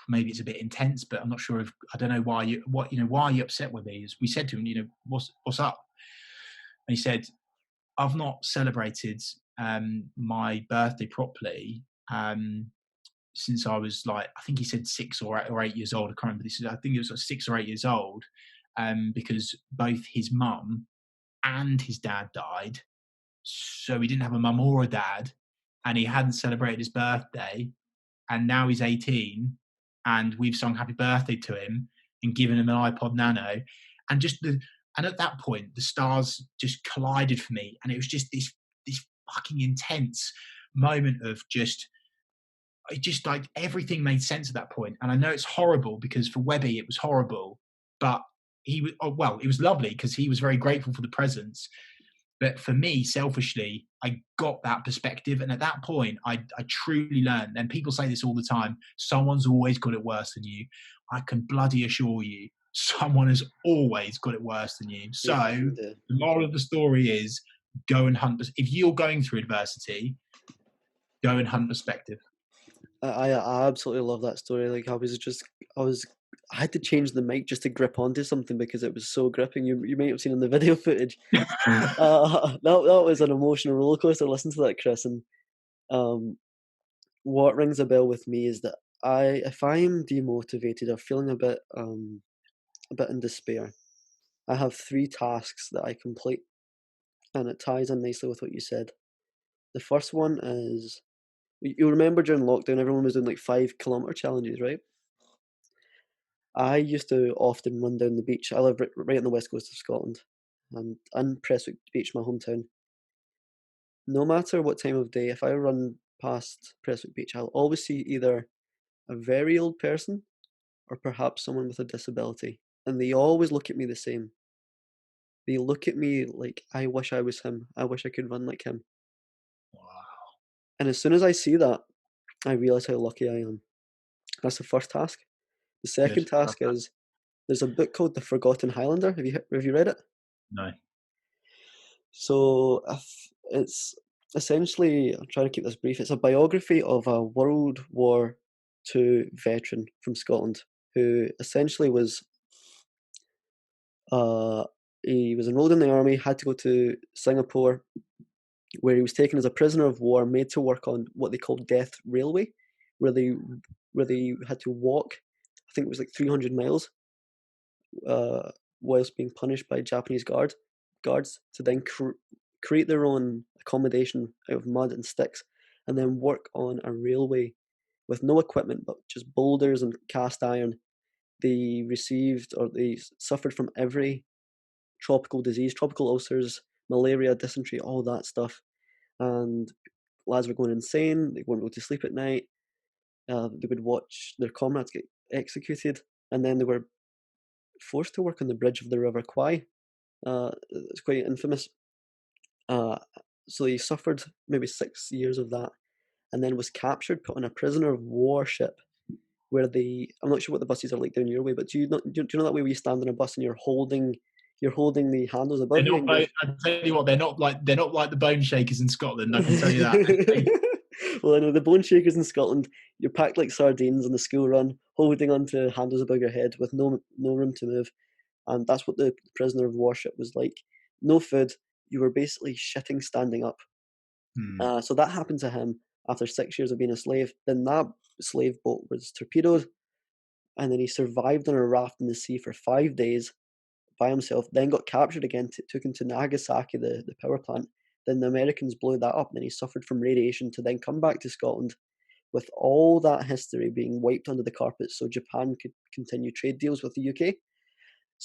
maybe it's a bit intense, but I'm not sure if, I don't know why are you upset with me? As we said to him, what's up? And he said, I've not celebrated my birthday properly since I was like, I think he said 6 or 8 years old. I can't remember this. I think it was like 6 or 8 years old, because both his mum and his dad died. So he didn't have a mum or a dad, and he hadn't celebrated his birthday. And now he's 18, and we've sung happy birthday to him and given him an iPod Nano. And and at that point, the stars just collided for me. And it was just this fucking intense moment of just like everything made sense at that point. And I know it's horrible because for Webby it was horrible, but it was lovely because he was very grateful for the presents. But for me, selfishly, I got that perspective. And at that point, I truly learned, and people say this all the time, someone's always got it worse than you. I can bloody assure you, someone has always got it worse than you. they So definitely do. the moral of the story is go and hunt. If you're going through adversity, go and hunt perspective. I absolutely love that story. Like I was I had to change the mic just to grip onto something because it was so gripping. You might have seen in the video footage. That was an emotional roller coaster. Listen to that, Chris. And um, what rings a bell with me is that if I'm demotivated or feeling a bit in despair, I have three tasks that I complete, and it ties in nicely with what you said. The first one is you remember during lockdown, everyone was doing like 5 kilometer challenges, right? I used to often run down the beach. I live right on the west coast of Scotland, and in Prestwick Beach, my hometown. No matter what time of day, if I run past Prestwick Beach, I'll always see either a very old person or perhaps someone with a disability, and they always look at me the same. They look at me like, I wish I was him. I wish I could run like him. Wow. And as soon as I see that, I realize how lucky I am. That's the first task. The second Good. Love task that. is there's a book called The Forgotten Highlander. Have you read it? No. So it's essentially, I'm trying to keep this brief. It's a biography of a World War II veteran from Scotland who essentially uh, he was enrolled in the army, had to go to Singapore, where he was taken as a prisoner of war, made to work on what they called Death Railway, where they where they had to walk. I think it was like 300 miles, whilst being punished by Japanese guards to then create their own accommodation out of mud and sticks, and then work on a railway with no equipment but just boulders and cast iron. They received or they suffered from every tropical disease, tropical ulcers, malaria, dysentery, all that stuff. And lads were going insane. They weren't able to sleep at night. They would watch their comrades get executed, and then they were forced to work on the bridge of the River Kwai. It's quite infamous. Uh, so he suffered maybe 6 years of that, and then was captured, put on a prisoner of war ship. Where I'm not sure what the buses are like down your way, but do you know that way where you stand on a bus and you're holding the handles They're above you not. and you're I tell you what, they're not like the Bone Shakers in Scotland. I can tell you that. Okay? well, I know the bone shakers in Scotland. You're packed like sardines on the school run, holding onto handles above your head with no room to move, and that's what the prisoner of warship was like. No food. You were basically shitting standing up. Hmm. So that happened to him after 6 years of being a slave. Then that slave boat was torpedoed, and then he survived on a raft in the sea for 5 days by himself, then got captured again, took him to Nagasaki, the power plant. Then the Americans blew that up, and then he suffered from radiation to then come back to Scotland with all that history being wiped under the carpet so Japan could continue trade deals with the UK.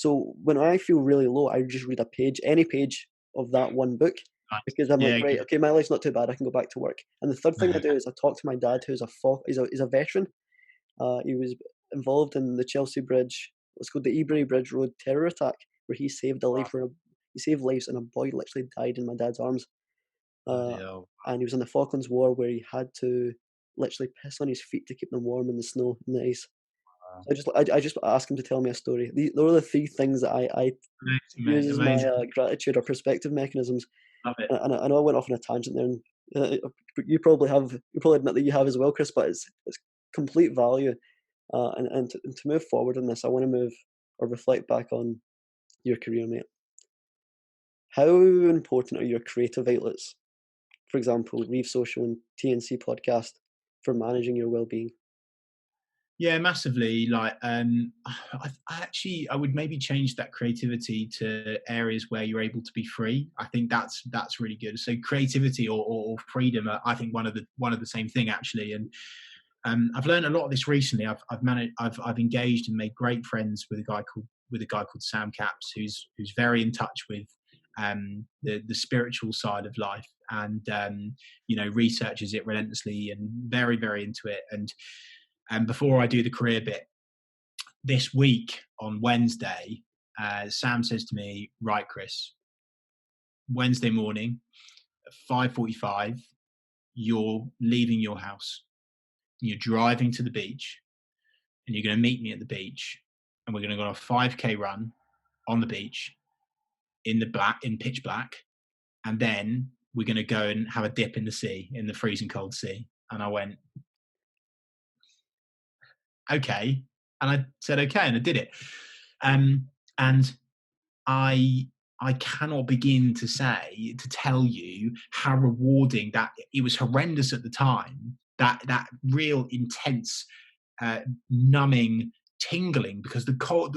So when I feel really low, I just read a page, any page of that one book, Nice. because I'm like, Yeah, right, good. okay, my life's not too bad. I can go back to work. And the third thing I do is I talk to my dad, who's he's a veteran. He was involved in the Chelsea Bridge. It's called the Ebury Bridge Road terror attack, where Wow, he saved lives, and a boy literally died in my dad's arms. bloody Uh, hell. and he was in the Falklands War, where he had to literally piss on his feet to keep them warm in the snow and the ice. Wow. I just ask him to tell me a story. Those are the three things that I Amazing, use mate. as my Amazing. gratitude or perspective mechanisms. Love it. And I know I went off on a tangent there, and you probably admit that you have as well, Chris. But it's complete value. And to move forward in this, I want to move or reflect back on your career, mate. How important are your creative outlets? For example, Reeve Social and TNC podcast for managing your well-being. Yeah, massively. Like, I would maybe change that creativity to areas where you're able to be free. I think that's really good. So creativity or freedom are, I think, one of the same thing actually. And I've learned a lot of this recently. I've engaged and made great friends with a guy called Sam Capps, who's very in touch with the spiritual side of life, and researches it relentlessly and very into it. And before I do the career bit this week on Wednesday, Sam says to me, "Right, Chris, Wednesday morning at 5:45, you're leaving your house. You're driving to the beach, and you're going to meet me at the beach, and we're going to go on a 5K run on the beach in pitch black, and then we're going to go and have a dip in the sea, in the freezing cold sea." And I went, "Okay," and I said, "Okay," and I did it. And I I cannot begin to tell you how rewarding that. It was horrendous at the time. That real intense, numbing tingling, because the cold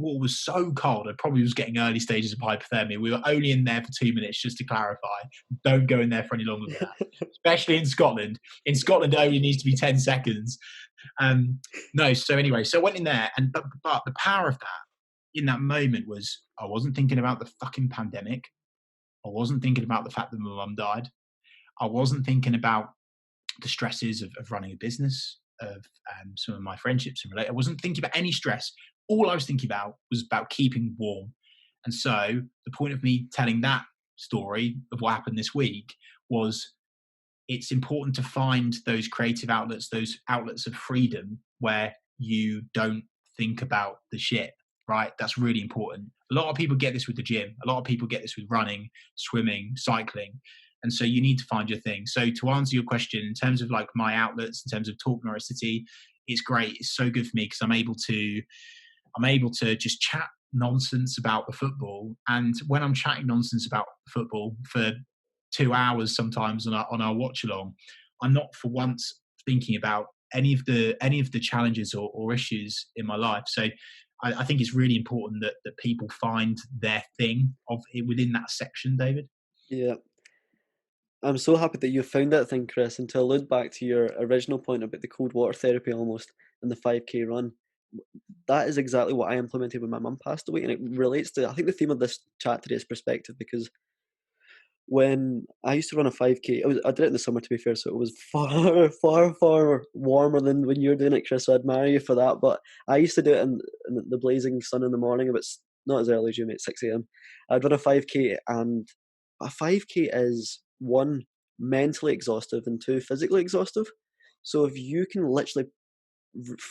water was so cold. I probably was getting early stages of hypothermia. We were only in there for 2 minutes, just to clarify. Don't go in there for any longer than that, especially in Scotland. In Scotland, it only needs to be 10 seconds. No, so anyway, so I went in there, and but the power of that in that moment was, I wasn't thinking about the fucking pandemic. I wasn't thinking about the fact that my mum died. I wasn't thinking about the stresses of running a business, of some of my friendships and relate. I wasn't thinking about any stress. All I was thinking about was about keeping warm. And so the point of me telling that story of what happened this week was, it's important to find those creative outlets, those outlets of freedom where you don't think about the shit, right? That's really important. A lot of people get this with the gym. A lot of people get this with running, swimming, cycling. And so you need to find your thing. So to answer your question, in terms of like my outlets, in terms of Talk Norwich City, it's great. It's so good for me because I'm able to just chat nonsense about the football. And when I'm chatting nonsense about football for 2 hours sometimes on our watch along, I'm not for once thinking about any of the challenges or issues in my life. So I think it's really important that people find their thing within that section, David. Yeah, I'm so happy that you found that thing, Chris. And to allude back to your original point about the cold water therapy almost and the 5K run, that is exactly what I implemented when my mum passed away. And it relates to, I think, the theme of this chat today is perspective, because when I used to run a 5K, I did it in the summer, to be fair, so it was far warmer than when you're doing it, Chris. So I admire you for that. But I used to do it in the blazing sun in the morning, about not as early as you, mate, 6 a.m. I'd run a 5K, and a 5K is one, mentally exhaustive, and two, physically exhaustive. So if you can literally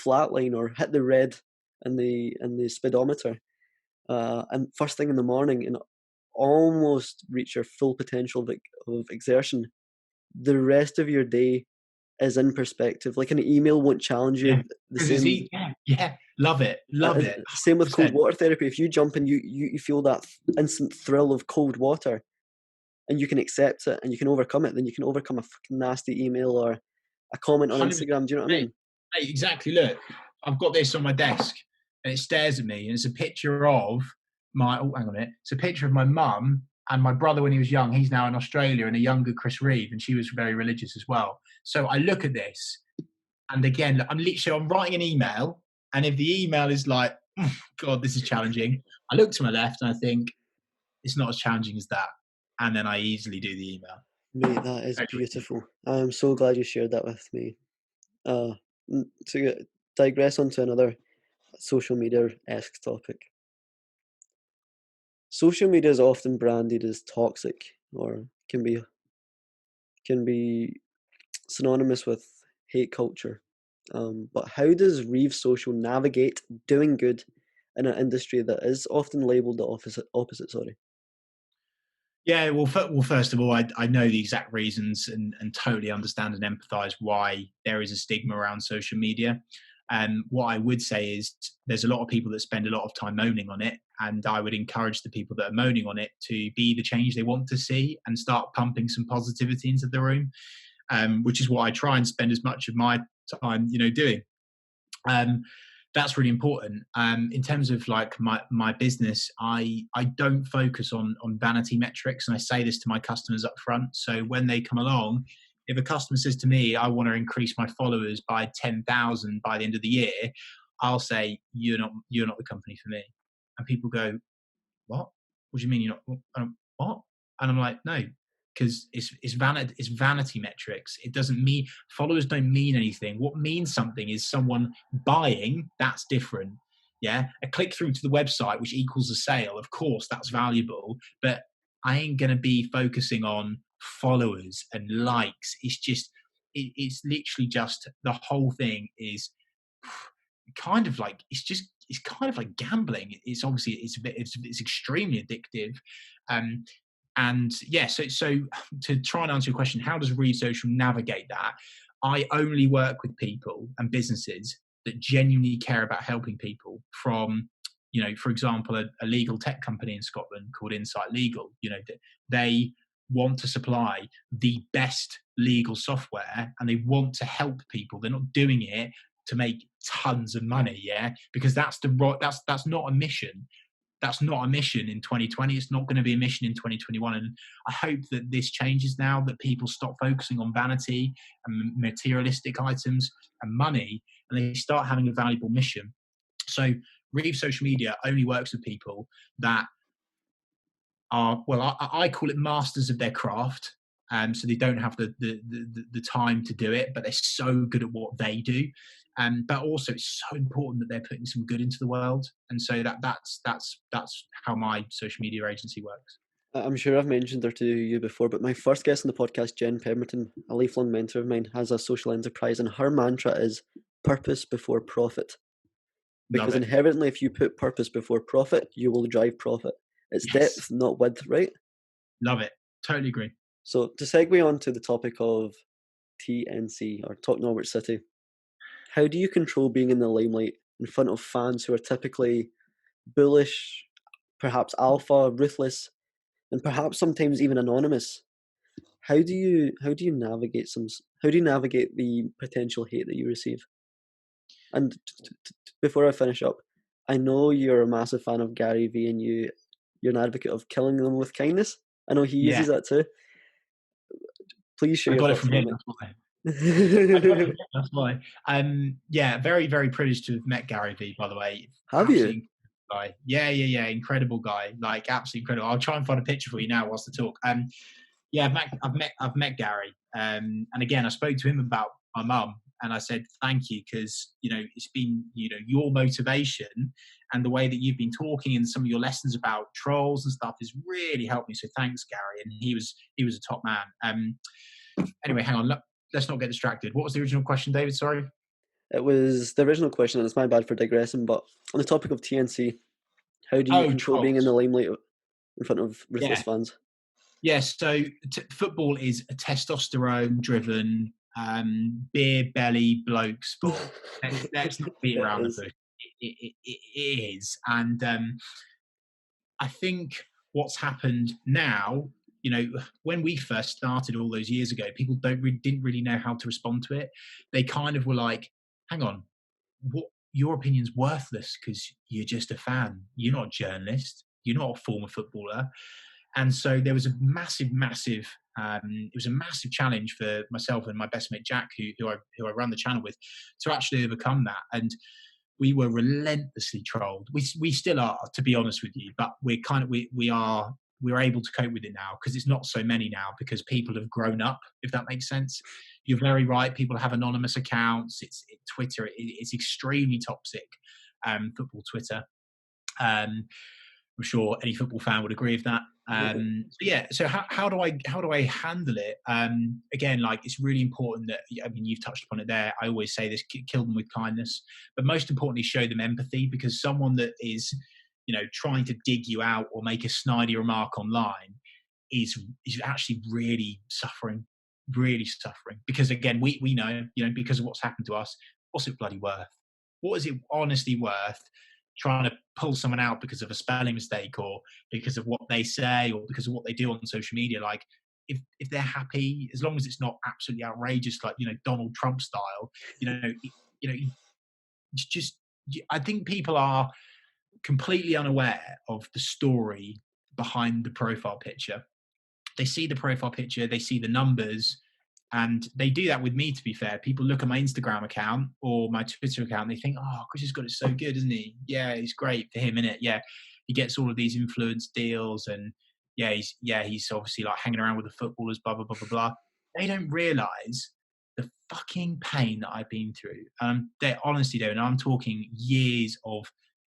flatline or hit the red in the speedometer, and first thing in the morning, and almost reach your full potential of exertion, the rest of your day is in perspective. Like, an email won't challenge Yeah, you the because it's same. easy. Yeah, yeah, love it, love it, Same with cold 100%. water therapy. If you jump and you feel that instant thrill of cold water, and you can accept it and you can overcome it, then you can overcome a fucking nasty email or a comment on 100%. Instagram. Do you know what I Mate, mean? mate, exactly. Look, I've got this on my desk, and it stares at me, and it's a picture of my. Oh, hang on a minute. It's a picture of my mum and my brother when he was young. He's now in Australia, and a younger Chris Reeve, and she was very religious as well. So I look at this, and again, I'm writing an email, and if the email is like God, this is challenging. I look to my left and I think it's not as challenging as that. And then I easily do the email. Mate, that is beautiful. I'm so glad you shared that with me. Uh, to digress onto another social media-esque topic. Social media is often branded as toxic or can be synonymous with hate culture. But how does Reeve Social navigate doing good in an industry that is often labeled the opposite, sorry? Yeah, well, first of all, I know the exact reasons and totally understand and empathise why there is a stigma around social media. And what I would say is there's a lot of people that spend a lot of time moaning on it, and I would encourage the people that are moaning on it to be the change they want to see and start pumping some positivity into the room, which is what I try and spend as much of my time, doing. Um, that's really important. In terms of like my business, I don't focus on vanity metrics, and I say this to my customers up front. So when they come along, if a customer says to me, "I want to increase my followers by 10,000 by the end of the year," I'll say, "You're not the company for me." And people go, what? What do you mean you're not? What? And I'm like, no, because it's vanity metrics. It doesn't mean followers don't mean anything. What means something is someone buying. That's different. Yeah, a click through to the website, which equals a sale. Of course, that's valuable, but I ain't gonna be focusing on followers and likes. It's literally just the whole thing is kind of like it's kind of like gambling. It's obviously it's extremely addictive, um, and yeah. So to try and answer your question, how does Reed Social navigate that? I only work with people and businesses that genuinely care about helping people. From for example, a legal tech company in Scotland called Insight Legal. They want to supply the best legal software and they want to help people. They're not doing it to make tons of money, yeah, because that's not a mission. That's not a mission in 2020. It's not going to be a mission in 2021. And I hope that this changes now, that people stop focusing on vanity and materialistic items and money, and they start having a valuable mission. So Reeve Social Media only works with people that are, well, I call it masters of their craft. So they don't have the time to do it, but they're so good at what they do. But also, it's so important that they're putting some good into the world, and so that's how my social media agency works. I'm sure I've mentioned her to you before, but my first guest on the podcast, Jen Pemberton, a lifelong mentor of mine, has a social enterprise, and her mantra is purpose before profit. Love Because it. inherently, if you put purpose before profit, you will drive profit. It's Yes, depth, not width, right? love it. Totally agree. So to segue on to the topic of TNC or Talk Norwich City, how do you control being in the limelight in front of fans who are typically bullish, perhaps alpha, ruthless, and perhaps sometimes even anonymous? How do you navigate the potential hate that you receive? And before I finish up, I know you're a massive fan of Gary Vee and you're an advocate of killing them with kindness. I know he Yeah, uses that too. Please share I your got it thoughts from on that, him. mate. That's why. I got it from him. That's why. Yeah, very very privileged to have met Gary Vee. By the way, Have you? absolutely guy. Yeah. Incredible guy. Like absolutely incredible. I'll try and find a picture for you now whilst I talk. Yeah, I've met Gary, and again, I spoke to him about my mum, and I said thank you because it's been your motivation and the way that you've been talking and some of your lessons about trolls and stuff has really helped me. So thanks, Gary, and he was a top man. Anyway, hang on, let's not get distracted. What was the original question, David? Sorry. It was the original question, and it's my bad for digressing. But on the topic of TNC, how do you Oh, control being in the trolls. limelight in front of ruthless Yeah, fans? Yes, so football is a testosterone-driven, beer belly bloke sport. Let's not beat It around the is. bush. It is, and I think what's happened now, when we first started all those years ago, people didn't really know how to respond to it. They kind of were like, "Hang on, what? Your opinion's worthless because you're just a fan. You're not a journalist. You're not a former footballer." And so there was a massive. It was a massive challenge for myself and my best mate Jack, who I run the channel with, to actually overcome that. And we were relentlessly trolled. We still are, to be honest with you, but we're kind of we're able to cope with it now because it's not so many now because people have grown up, if that makes sense. You're very right. People have anonymous accounts. Twitter. It's extremely toxic. Football Twitter. I'm sure any football fan would agree with that. Yeah. So yeah, so how do I handle it? Again, like it's really important that I mean you've touched upon it there. I always say this: kill them with kindness, but most importantly, show them empathy because someone that is, trying to dig you out or make a snidey remark online is actually really suffering. Because again, we know, because of what's happened to us, what's it bloody worth? What is it honestly worth trying to pull someone out because of a spelling mistake or because of what they say or because of what they do on social media? Like if they're happy, as long as it's not absolutely outrageous, like, Donald Trump style, just, I think people are completely unaware of the story behind the profile picture. They see the profile picture, they see the numbers, and they do that with me, to be fair. People look at my Instagram account or my Twitter account, and they think, oh, Chris has got it so good, isn't he? Yeah, it's great for him, innit? Yeah, he gets all of these influence deals, and he's obviously like hanging around with the footballers, blah, blah, blah, blah, blah. They don't realize the fucking pain that I've been through. They honestly don't. And I'm talking years of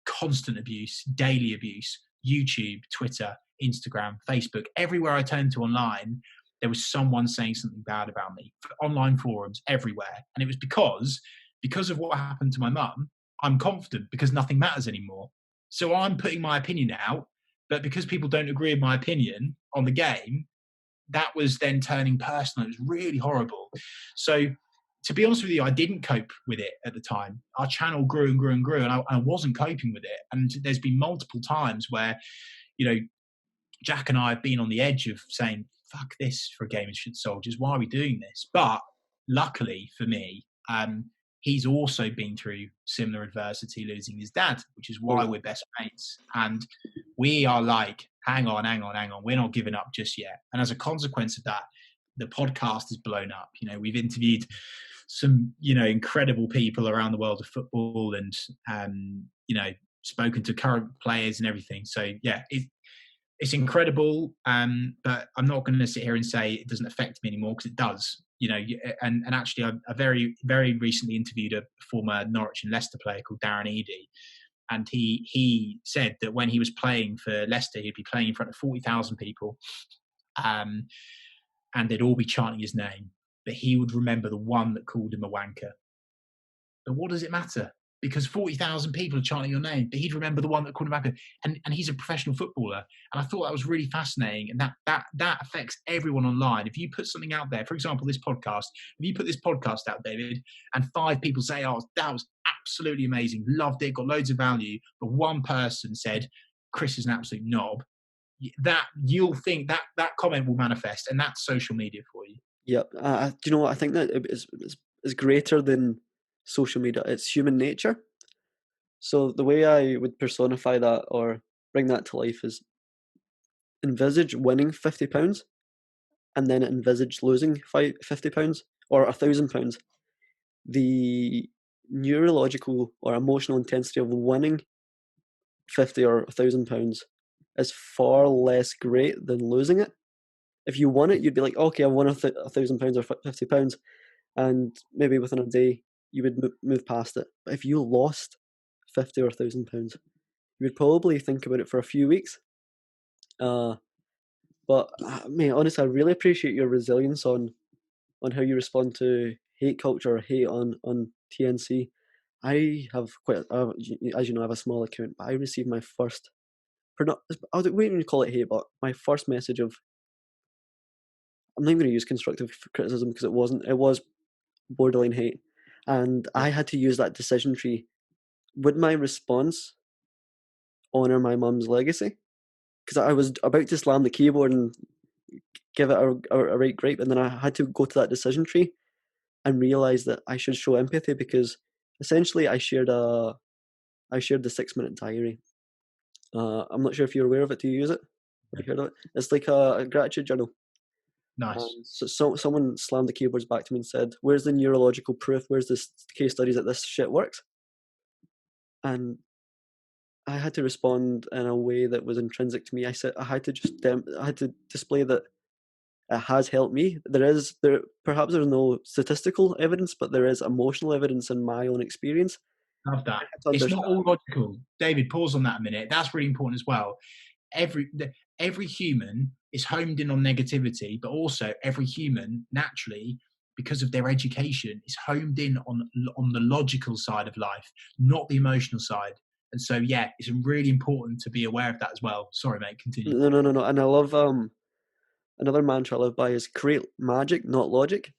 constant abuse, daily abuse, YouTube, Twitter, Instagram, Facebook, everywhere I turned to online, there was someone saying something bad about me. Online forums everywhere, and it was because of what happened to my mum. I'm confident because nothing matters anymore. So I'm putting my opinion out, but because people don't agree with my opinion on the game, that was then turning personal. It was really horrible. So to be honest with you, I didn't cope with it at the time. Our channel grew and grew and grew, and I wasn't coping with it. And there's been multiple times where, Jack and I have been on the edge of saying, fuck this for Gamers Should Soldiers. Why are we doing this? But luckily for me, he's also been through similar adversity, losing his dad, which is why Oh, we're best mates. And we are like, hang on. We're not giving up just yet. And as a consequence of that, the podcast has blown up. We've interviewed some, incredible people around the world of football and, spoken to current players and everything. So yeah, it's incredible, but I'm not going to sit here and say it doesn't affect me anymore because it does. And actually, I very, very recently interviewed a former Norwich and Leicester player called Darren Eady, and he said that when he was playing for Leicester, he'd be playing in front of 40,000 people, and they'd all be chanting his name, but he would remember the one that called him a wanker. But what does it matter? Because 40,000 people are chanting your name, but he'd remember the one that called him back. And he's a professional footballer. And I thought that was really fascinating. And that affects everyone online. If you put something out there, for example, this podcast, if you put this podcast out, David, and 5 people say, oh, that was absolutely amazing, loved it, got loads of value, but one person said, Chris is an absolute knob, that you'll think that comment will manifest, and that's social media for you. yeah. Do you know what? I think that is greater than social media. It's human nature. So the way I would personify that or bring that to life is envisage winning £50 and then envisage losing £50 or £1,000. The neurological or emotional intensity of winning 50 or £1,000 is far less great than losing it. If you won it, you'd be like, okay, I won £1,000 or £50, and maybe within a day you would move past it. But if you lost 50 or £1,000, you would probably think about it for a few weeks. But mate, honestly, I really appreciate your resilience on how you respond to hate culture or hate on TNC. I have quite, as you know, I have a small account, but I received my first, I wouldn't even call it hate, but my first message of, I'm not even going to use constructive criticism because it was borderline hate. And Yeah. I had to use that decision tree. Would my response honor my mum's legacy? Because I was about to slam the keyboard and give it a right gripe, and then I had to go to that decision tree and realize that I should show empathy because essentially I shared the 6-minute diary. I'm not sure if you're aware of it. Do you use it? Have you heard of it? It's like a gratitude journal. Nice. So someone slammed the keyboards back to me and said, "Where's the neurological proof? Where's this case studies that this shit works?" and I had to respond in a way that was intrinsic to me. I said I had to I had to display that it has helped me. There perhaps there's no statistical evidence, but there is emotional evidence in my own experience. Love I that. had to It's not understand. all logical. David, pause on that a minute. That's really important as well. Every human is homed in on negativity, but also every human naturally, because of their education, is homed in on the logical side of life, not the emotional side. And so, yeah, it's really important to be aware of that as well. Sorry, mate. Continue. No, no, no, no. And I love another mantra I live by is create magic, not logic.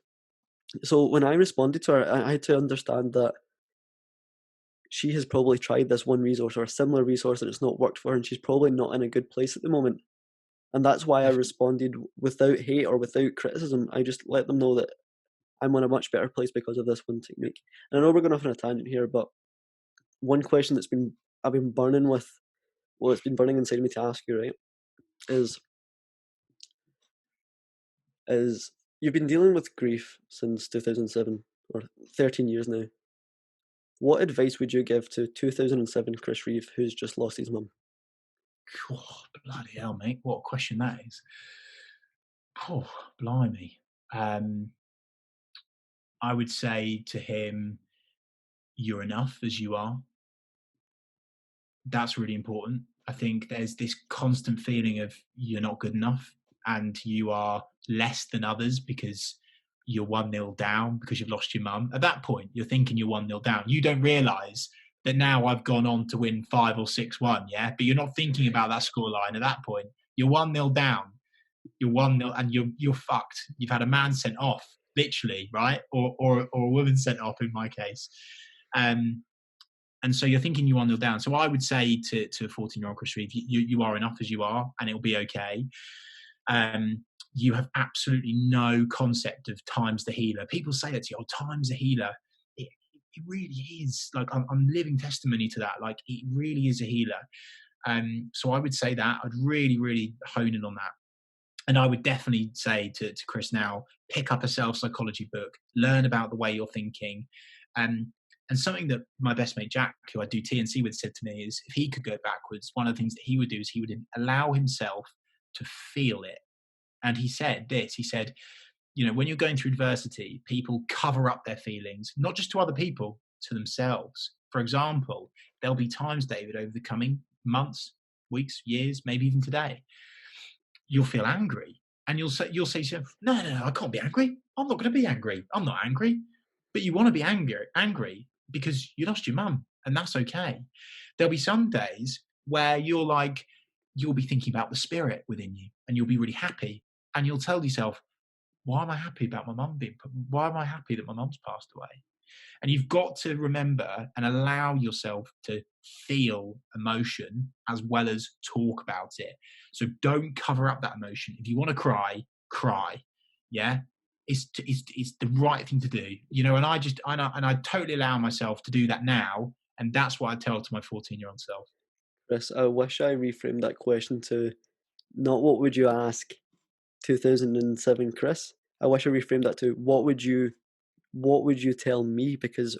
So when I responded to her, I had to understand that she has probably tried this one resource or a similar resource and it's not worked for her, and she's probably not in a good place at the moment. And that's why I Definitely. responded without hate or without criticism. I just let them know that I'm in a much better place because of this one technique. And I know we're going off on a tangent here, but one question I've been burning with, well, it's been burning inside me to ask you, right? Is is you've been dealing with grief since 2007 or 13 years now. What advice would you give to 2007 Chris Reeve, who's just lost his mum? Oh, bloody hell, mate. What a question that is. Oh, blimey. Um, I would say to him, you're enough as you are. That's really important. I think there's this constant feeling of you're not good enough and you are less than others because you're 1-0 down because you've lost your mum. At that point, you're thinking you're 1-0 down. You don't realize that now I've gone on to win 5 or 6-1, yeah? But you're not thinking about that scoreline at that point. You're 1-0 down. You're 1-0 and you're fucked. You've had a man sent off, literally, right? Or a woman sent off in my case. Um, and so you're thinking you're 1-0 down. So I would say to a 14-year-old Chris Reeve, you are enough as you are, and it'll be okay. You have absolutely no concept of time's the healer. People say that to you, oh, time's the healer. It really is. Like, I'm living testimony to that. Like, it really is a healer. So I would say that. I'd really, really hone in on that. And I would definitely say to Chris now, pick up a self psychology book, learn about the way you're thinking. Um, and something that my best mate Jack, who I do TNC with, said to me is if he could go backwards, one of the things that he would do is he would allow himself to feel it. And he said this, he said, you know, when you're going through adversity, people cover up their feelings, not just to other people, to themselves. For example, there'll be times, David, over the coming months, weeks, years, maybe even today, you'll feel angry and you'll say to yourself, no, I can't be angry. I'm not going to be angry. I'm not angry. But you want to be angry because you lost your mum, and that's okay. There'll be some days where you'll be thinking about the spirit within you and you'll be really happy and you'll tell yourself, why am I happy about my mum why am I happy that my mum's passed away? And you've got to remember and allow yourself to feel emotion as well as talk about it. So don't cover up that emotion. If you want to cry, cry. Yeah. It's the right thing to do, you know. And I totally allow myself to do that now, and that's what I tell to my 14-year-old self. Chris, I wish I reframed that question to not what would you ask 2007 Chris. I wish I reframed that to what would you tell me? Because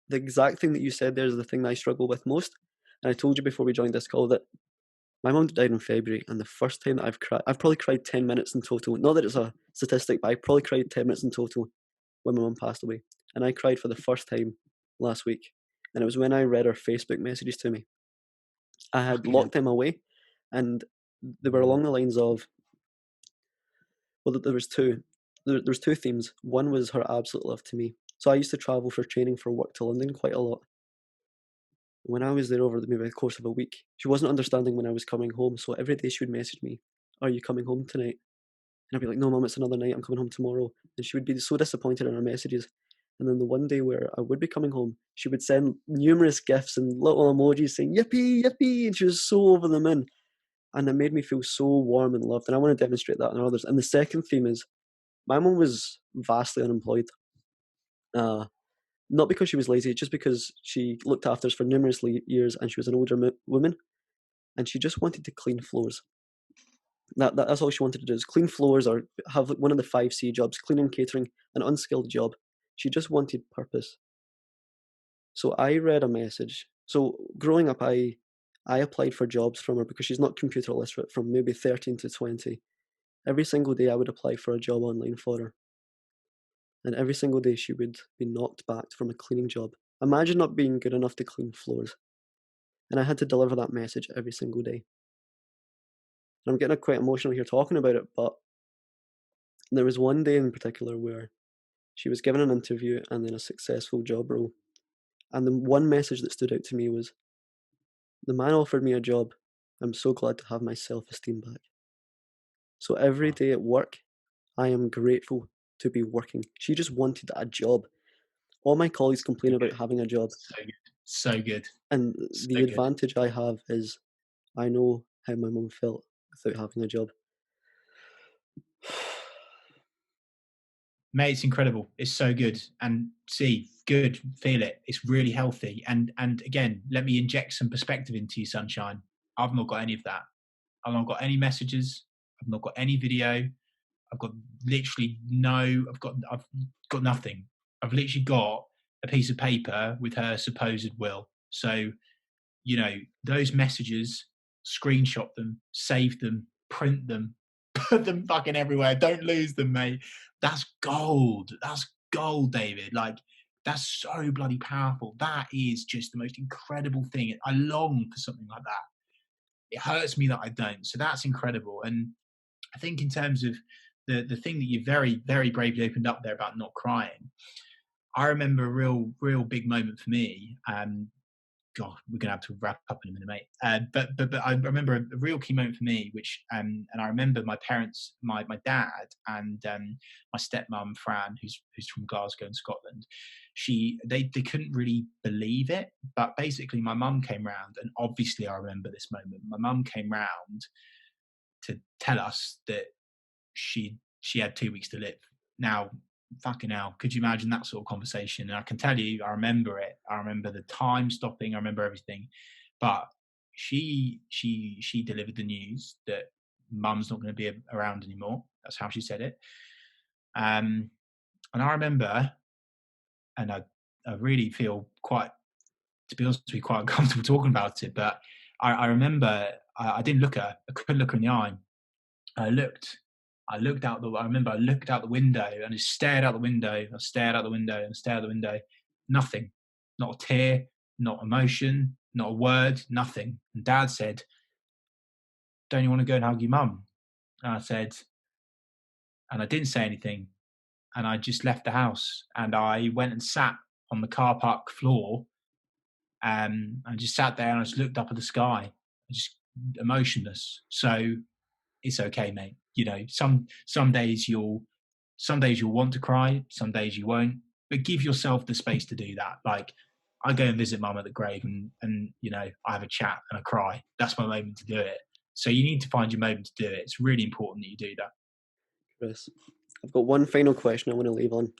the exact thing that you said there is the thing that I struggle with most. And I told you before we joined this call that my mum died in February, and the first time that I've probably cried 10 minutes in total. Not that it's a statistic, but I probably cried 10 minutes in total when my mum passed away. And I cried for the first time last week. And it was when I read her Facebook messages to me. I had Fucking hell. locked them away, and they were along the lines of, well, there was two. There was two themes. One was her absolute love to me. So I used to travel for training for work to London quite a lot. When I was there over maybe the course of a week, she wasn't understanding when I was coming home. So every day she would message me, "Are you coming home tonight?" And I'd be like, "No, mum, it's another night. I'm coming home tomorrow." And she would be so disappointed in her messages. And then the one day where I would be coming home, she would send numerous gifs and little emojis saying "Yippee, yippee," and she was so over the moon. And it made me feel so warm and loved. And I want to demonstrate that in others. And the second theme is my mum was vastly unemployed. Uh, Not because she was lazy, just because she looked after us for numerous years and she was an older woman and she just wanted to clean floors. That's all she wanted to do is clean floors or have like one of the 5C jobs, cleaning, catering, an unskilled job. She just wanted purpose. So I read a message. So growing up, I applied for jobs from her because she's not computer literate from maybe 13 to 20. Every single day I would apply for a job online for her. And every single day she would be knocked back from a cleaning job. Imagine not being good enough to clean floors. And I had to deliver that message every single day. And I'm getting quite emotional here talking about it, but there was one day in particular where she was given an interview and then a successful job role. And the one message that stood out to me was, "The man offered me a job. I'm so glad to have my self esteem back." So every Wow. day at work, I am grateful to be working. She just wanted a job. All my colleagues So complain about good. having a job, So good. So good. and So the good. advantage I have is I know how my mum felt without having a job. Mate, it's incredible. It's so good. And see, good, feel it. It's really healthy. And again, let me inject some perspective into you, sunshine. I've not got any of that. I've not got any messages. I've not got any video. I've got literally no. I've got nothing. I've literally got a piece of paper with her supposed will. So those messages, screenshot them, save them, print them, put them fucking everywhere. Don't lose them, mate. That's gold. That's gold, David. Like, that's so bloody powerful. That is just the most incredible thing. I long for something like that. It hurts me that I don't. So that's incredible. And I think in terms of the thing that you very, very bravely opened up there about not crying, I remember a real big moment for me. God, we're gonna have to wrap up in a minute, mate. But I remember a real key moment for me, which and I remember my parents, my dad, and my stepmom Fran, who's from Glasgow in Scotland. They couldn't really believe it, but basically my mum came round, and obviously I remember this moment. My mum came round to tell us that she had 2 weeks to live. Now, fucking hell, could you imagine that sort of conversation? And I can tell you, I remember it. I remember the time stopping. I remember everything. But she delivered the news that mum's not going to be around anymore. That's how she said it. And I remember, and I really feel quite, to be honest with you, quite uncomfortable talking about it. But I remember I didn't look at her. I couldn't look her in the eye. I looked. I remember I looked out the window and just stared out the window. I stared out the window and stared out the window. Nothing. Not a tear, not emotion, not a word, nothing. And Dad said, "Don't you want to go and hug your mum?" And I said, and I didn't say anything. And I just left the house and I went and sat on the car park floor. I just sat there and I just looked up at the sky, just emotionless. So it's okay, mate. Some days you'll want to cry, some days you won't, but give yourself the space to do that. Like, I go and visit mum at the grave, and I have a chat and I cry. That's my moment to do it. So you need to find your moment to do it. It's really important that you do that. Chris, I've got one final question I want to leave on,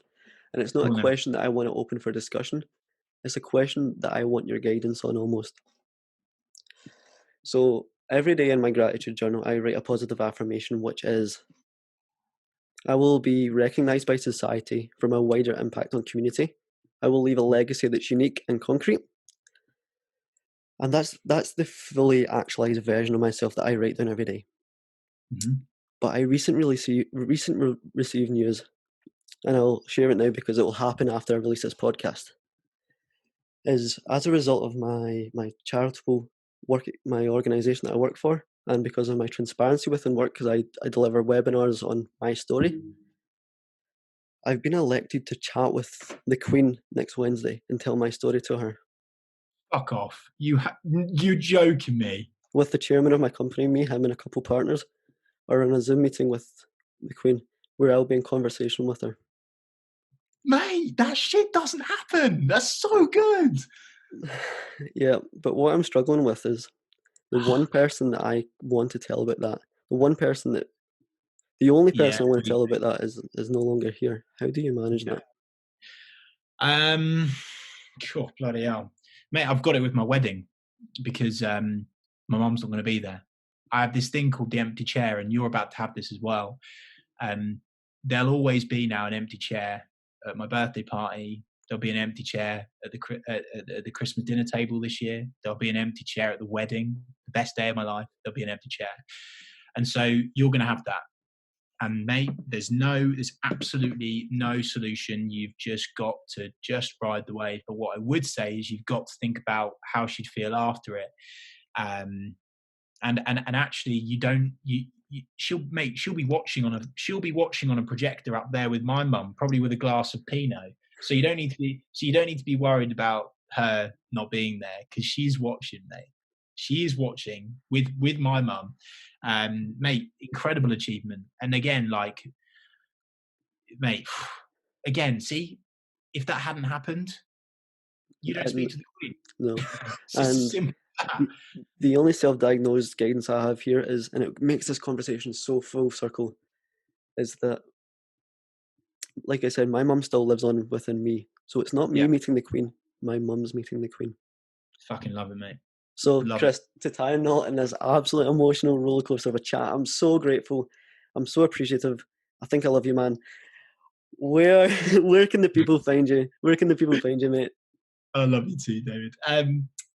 and it's not Go a on then. question that I want to open for discussion. It's a question that I want your guidance on almost. So every day in my gratitude journal, I write a positive affirmation, which is, "I will be recognized by society for my wider impact on community. I will leave a legacy that's unique and concrete." And that's the fully actualized version of myself that I write down every day. Mhm. But I recently received news, and I'll share it now because it will happen after I release this podcast. Is as a result of my charitable work, my organization that I work for, and because of my transparency within work, because I deliver webinars on my story, I've been elected to chat with the Queen next Wednesday and tell my story to her. Fuck off. You joking me? With the chairman of my company, me, him, and a couple partners are in a Zoom meeting with the Queen, where I'll be in conversation with her. Mate, that shit doesn't happen. That's so good. Yeah, but what I'm struggling with is the one person that I want to tell about that, the one person that, the only Yeah, person I want to agreed, tell about that is no longer here. How do you manage mate. that? Yeah. God, bloody hell. Mate, I've got it with my wedding because my mum's not going to be there. I have this thing called the empty chair, and you're about to have this as well. Um, there'll always be now an empty chair at my birthday party, There'll be an empty chair at the Christmas dinner table this year. There'll be an empty chair at the wedding, the best day of my life. There'll be an empty chair, and so you're going to have that. And mate, there's absolutely no solution. You've just got to just ride the wave. But what I would say is you've got to think about how she'd feel after it. Um, and actually, you don't. She'll be watching on a projector up there with my mum, probably with a glass of Pinot. So you don't need to be worried about her not being there, because she's watching, mate. She is watching with my mum. Mate, incredible achievement. And again, like, mate, again, see, if that hadn't happened, you don't speak And to the Queen. no, It's just as and simple as that. the, the only self-diagnosed guidance I have here is, and it makes this conversation so full circle, is that, like I said, my mum still lives on within me. So it's not me Yeah, meeting the Queen, my mum's meeting the Queen. fucking love it, mate. So, Love it. Chris, to tie a knot in this absolute emotional roller coaster of a chat, I'm so grateful. I'm so appreciative. I think I love you, man. Where where can the people find you? Where can the people find you, mate? I love you too, David.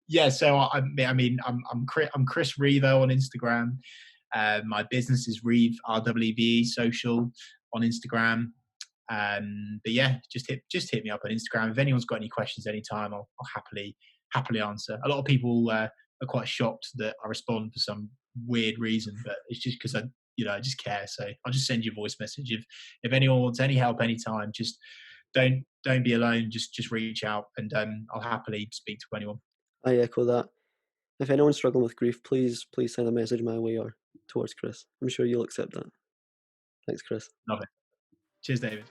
Yeah, so I mean, I'm Chris Reeve on Instagram. My business is Reeve RWVE social on Instagram. But yeah, just hit me up on Instagram. If anyone's got any questions anytime, I'll happily answer. A lot of people are quite shocked that I respond for some weird reason, but it's just because I just care. So I'll just send you a voice message. If anyone wants any help anytime, just don't be alone. Just reach out, and I'll happily speak to anyone. I echo that. If anyone's struggling with grief, please send a message my way or towards Chris. I'm sure you'll accept that. Thanks, Chris. Love it. Cheers, David.